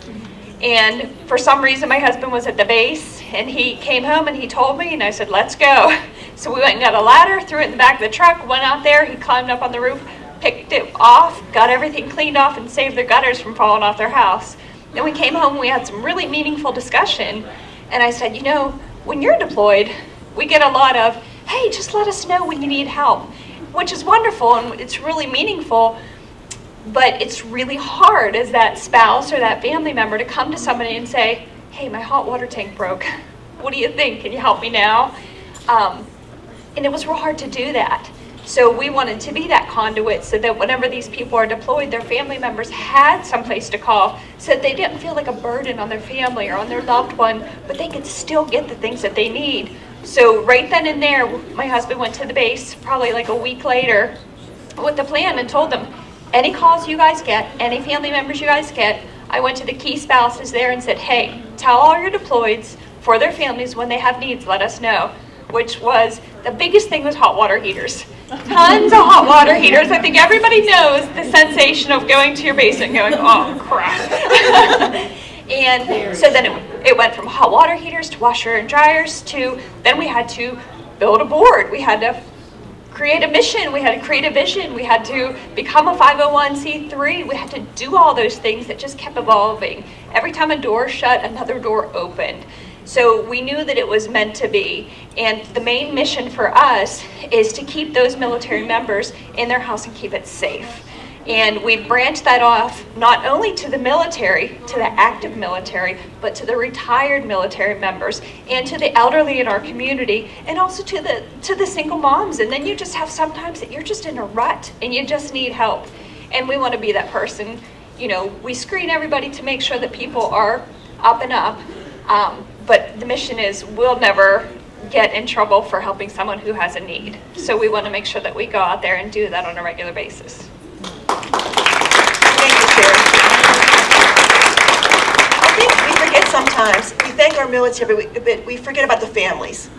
And for some reason, my husband was at the base, and he came home and he told me, and I said, let's go. So we went and got a ladder, threw it in the back of the truck, went out there, he climbed up on the roof, picked it off, got everything cleaned off, and saved their gutters from falling off their house. Then we came home, we had some really meaningful discussion, and I said, you know, when you're deployed, we get a lot of, hey, just let us know when you need help, which is wonderful and it's really meaningful, but it's really hard as that spouse or that family member to come to somebody and say, hey, my hot water tank broke. What do you think? Can you help me now? And it was real hard to do that. So we wanted to be that conduit so that whenever these people are deployed, their family members had someplace to call so that they didn't feel like a burden on their family or on their loved one, but they could still get the things that they need. So right then and there, my husband went to the base probably like a week later with the plan and told them, any calls you guys get, any family members you guys get, I went to the key spouses there and said, hey, tell all your deployeds for their families when they have needs, let us know. Which was, the biggest thing was hot water heaters. Tons of hot water heaters. I think everybody knows the sensation of going to your basement and going, oh crap. And so then it went from hot water heaters to washer and dryers to, then we had to build a board. We had to create a mission. We had to create a vision. We had to become a 501c3. We had to do all those things that just kept evolving. Every time a door shut, another door opened. So we knew that it was meant to be. And the main mission for us is to keep those military members in their house and keep it safe. And we've branched that off not only to the military, to the active military, but to the retired military members and to the elderly in our community, and also to the single moms. And then you just have sometimes that you're just in a rut and you just need help. And we want to be that person. You know, we screen everybody to make sure that people are up and up. But the mission is we'll never get in trouble for helping someone who has a need. So we want to make sure that we go out there and do that on a regular basis. Thank you, Sherry. I think we forget sometimes, we thank our military, but we forget about the families.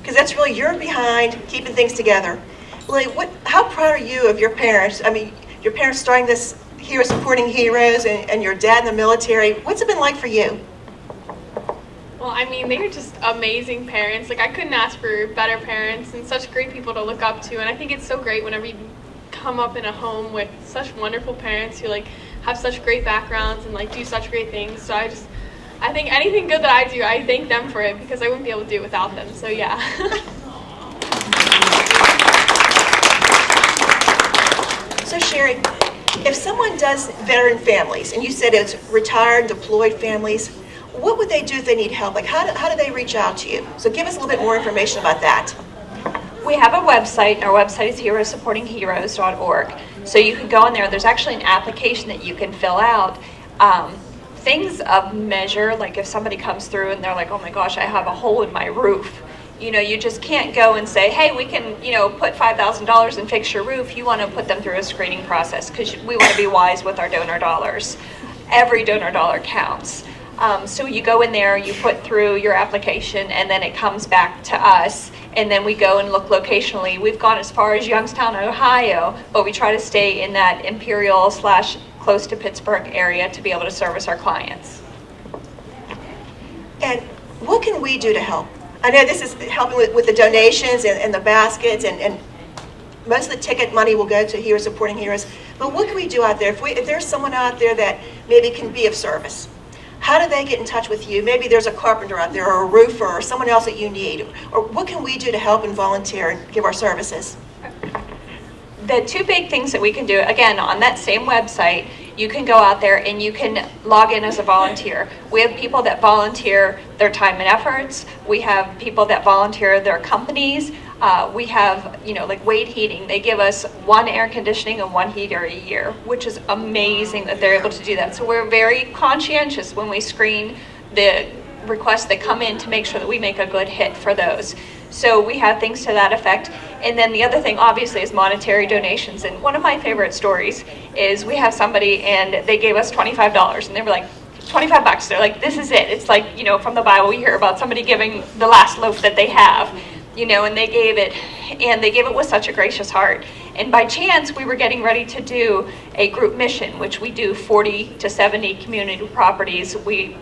Because that's really, you're behind keeping things together. Like, how proud are you of your parents? I mean, your parents starting this Heroes Supporting Heroes and your dad in the military. What's it been like for you? Well, I mean, they are just amazing parents. Like, I couldn't ask for better parents and such great people to look up to. And I think it's so great whenever you come up in a home with such wonderful parents who, like, have such great backgrounds and, like, do such great things. So I think anything good that I do, I thank them for it because I wouldn't be able to do it without them. So, yeah. So, Sherry, if someone does veteran families, and you said it's retired, deployed families, what would they do if they need help? Like, how do they reach out to you? So give us a little bit more information about that. We have a website. Our website is heroessupportingheroes.org. So you can go on there. There's actually an application that you can fill out. Things of measure, like if somebody comes through and they're like, oh my gosh, I have a hole in my roof. You know, you just can't go and say, hey, we can, you know, put $5,000 and fix your roof. You want to put them through a screening process because we want to be wise with our donor dollars. Every donor dollar counts. So you go in there, you put through your application, and then it comes back to us, and then we go and look locationally. We've gone as far as Youngstown, Ohio, but we try to stay in that Imperial / close to Pittsburgh area to be able to service our clients. And what can we do to help? I know this is helping with the donations and the baskets, and most of the ticket money will go to Heroes Supporting Heroes, but what can we do out there? If there's someone out there that maybe can be of service, how do they get in touch with you? Maybe there's a carpenter out there or a roofer or someone else that you need. Or what can we do to help and volunteer and give our services? the two big things that we can do, again, on that same website, you can go out there and you can log in as a volunteer. We have people that volunteer their time and efforts. We have people that volunteer their companies. We have, like Wade Heating. They give us 1 air conditioning and 1 heater a year, which is amazing that they're able to do that. So we're very conscientious when we screen the requests that come in to make sure that we make a good hit for those. So we have things to that effect. And then the other thing, obviously, is monetary donations. And one of my favorite stories is we have somebody and they gave us $25 and they were like, 25 bucks. They're like, this is it. It's like, from the Bible, you hear about somebody giving the last loaf that they have, and they gave it with such a gracious heart. And by chance, we were getting ready to do a group mission, which we do 40 to 70 community properties. We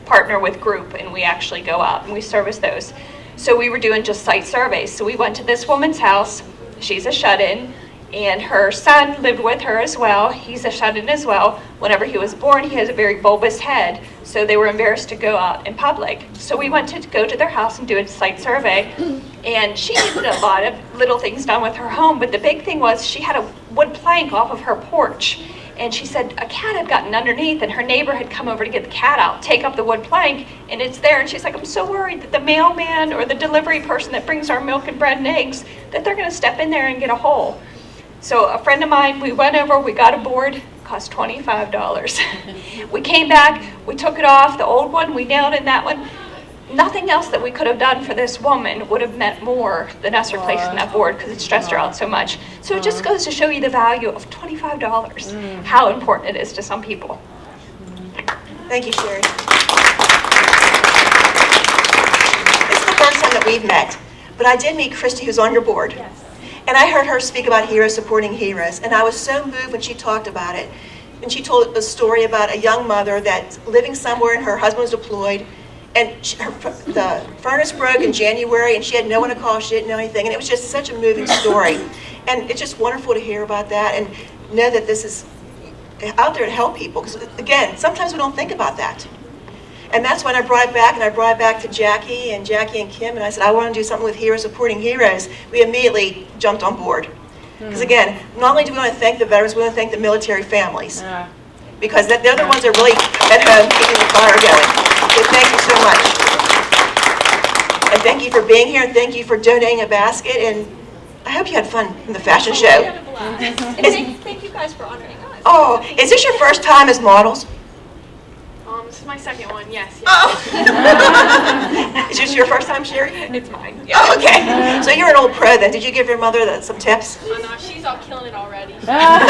partner with group and we actually go out and we service those. So we were doing just site surveys. So we went to this woman's house. She's a shut-in, and her son lived with her as well. He's a shut-in as well. Whenever he was born, he has a very bulbous head, so they were embarrassed to go out in public. So we went to go to their house and do a site survey, and she needed a lot of little things done with her home, but the big thing was she had a wood plank off of her porch. And she said a cat had gotten underneath and her neighbor had come over to get the cat out, take up the wood plank, and it's there. And she's like, I'm so worried that the mailman or the delivery person that brings our milk and bread and eggs, that they're gonna step in there and get a hole. So a friend of mine, we went over, we got a board, cost $25. We came back, we took it off, the old one, we nailed in that one. Nothing else that we could have done for this woman would have meant more than us replacing that board because it stressed her out so much. So it just goes to show you the value of $25, how important it is to some people. Thank you, Sherry. This is the first time that we've met, but I did meet Christy, who's on your board. Yes. And I heard her speak about Heroes Supporting Heroes, and I was so moved when she talked about it. And she told a story about a young mother that's living somewhere and her husband was deployed, and the furnace broke in January, and she had no one to call, she didn't know anything, and it was just such a moving story. And it's just wonderful to hear about that and know that this is out there to help people, because again, sometimes we don't think about that. And that's when I brought it back, and I brought it back to Jackie and Kim, and I said, I want to do something with Heroes Supporting Heroes. We immediately jumped on board. Because again, not only do we want to thank the veterans, we want to thank the military families. Because they're the ones that are really at home keeping the fire going. So thank you so much. And thank you for being here, and thank you for donating a basket, and I hope you had fun in the fashion show. And thank you guys for honoring us. Oh, is this your first time as models? This is my second one, yes. Oh. Is this your first time, Sherry? It's mine. Yeah. Oh, okay. So you're an old pro then. Did you give your mother some tips? Oh, no, she's all killing it already. Well,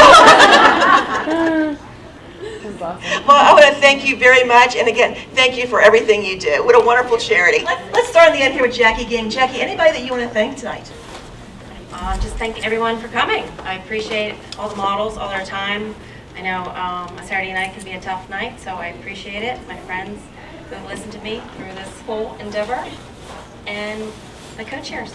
I want to thank you very much, and again, thank you for everything you do. What a wonderful charity. Let's start on the end here with Jackie Ging. Jackie, anybody that you want to thank tonight? Just thank everyone for coming. I appreciate all the models, all their time. I know a Saturday night can be a tough night, so I appreciate it. My friends who have listened to me through this whole endeavor, and the co-chairs.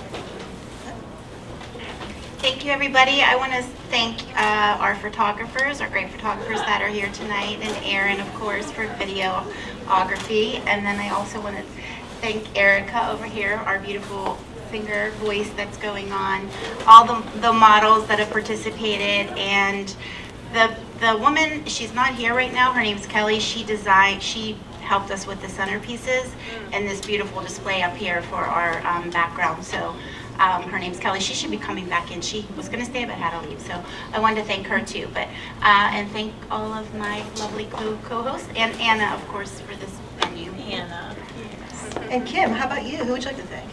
Thank you, everybody. I want to thank our photographers, our great photographers that are here tonight, and Erin, of course, for videography. And then I also want to thank Erica over here, our beautiful singer voice that's going on, all the models that have participated, and the woman, she's not here right now, her name's Kelly. She helped us with the centerpieces and this beautiful display up here for our background. So her name's Kelly. She should be coming back in. She was going to stay but had to leave. So I wanted to thank her too. But and thank all of my lovely co-hosts and Anna, of course, for this venue. Anna. And Kim, how about you? Who would you like to thank?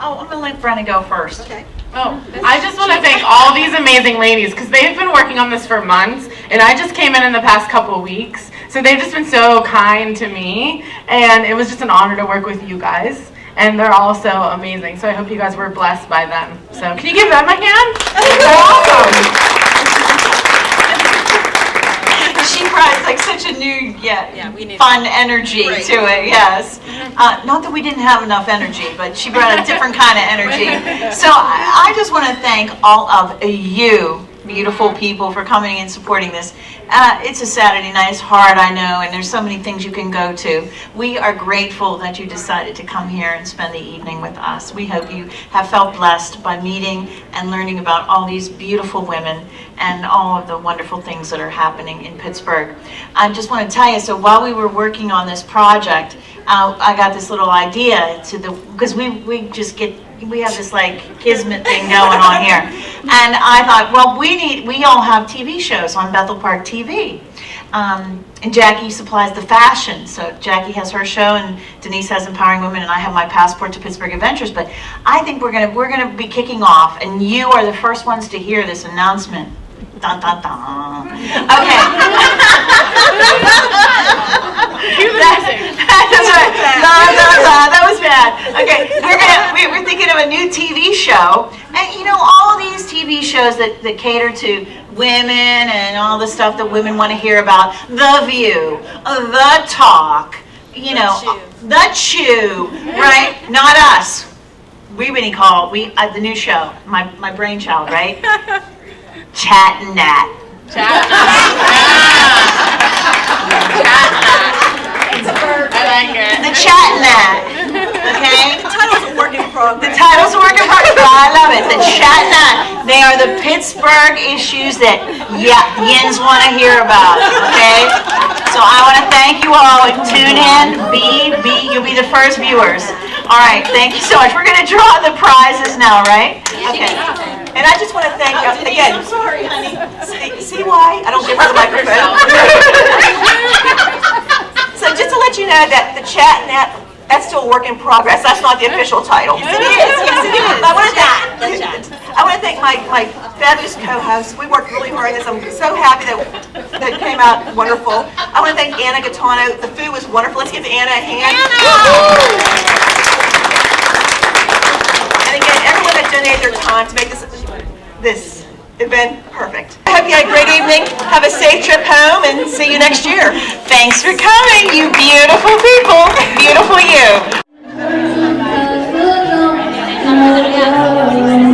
Oh, I'm going to let Brenna go first. Okay. Oh, I just want to thank all these amazing ladies because they've been working on this for months, and I just came in the past couple of weeks. So they've just been so kind to me, and it was just an honor to work with you guys. And they're all so amazing. So I hope you guys were blessed by them. So can you give them a hand? They're awesome. She brought like such a new yet fun energy to it, yes. Not that we didn't have enough energy, but she brought a different kind of energy. So I just want to thank all of you beautiful people for coming and supporting this. It's a Saturday night, it's hard, I know, and there's so many things you can go to. We are grateful that you decided to come here and spend the evening with us. We hope you have felt blessed by meeting and learning about all these beautiful women and all of the wonderful things that are happening in Pittsburgh. I just want to tell you, so while we were working on this project, I got this little idea because we have this like kismet thing going on here. And I thought, well, we all have TV shows on Bethel Park TV. And Jackie supplies the fashion. So Jackie has her show and Denise has Empowering Women and I have my Passport to Pittsburgh Adventures. But I think we're gonna be kicking off and you are the first ones to hear this announcement. Dun, dun, dun. Okay. That's right. That was bad. Okay, we're thinking of a new TV show, and you know all these TV shows that cater to women and all the stuff that women want to hear about. The View, The Talk, you know, The Chew, right? Not us. The new show, my brainchild, right? Chatting Nat. I like it. The Chatting Nat. Okay? The title's a work in progress. The title's a work in progress. I love it. The Chatting Nat. They are the Pittsburgh issues that yins want to hear about. Okay? So I want to thank you all. Tune in. You'll be the first viewers. All right. Thank you so much. We're going to draw the prizes now, right? Okay. And I just want to thank, again, I'm sorry, honey. See why I don't give her the microphone? So just to let you know that the Chat Net, that's still a work in progress. That's not the official title. Yes, it is. Yes, it is. I want to thank my fabulous co-hosts. We worked really hard on this. I'm so happy that it came out wonderful. I want to thank Anna Gattano. The food was wonderful. Let's give Anna a hand. And again, everyone that donated their time to make this event perfect. I hope you had a great evening. Have a safe trip home and see you next year. Thanks for coming, you beautiful people. Beautiful you.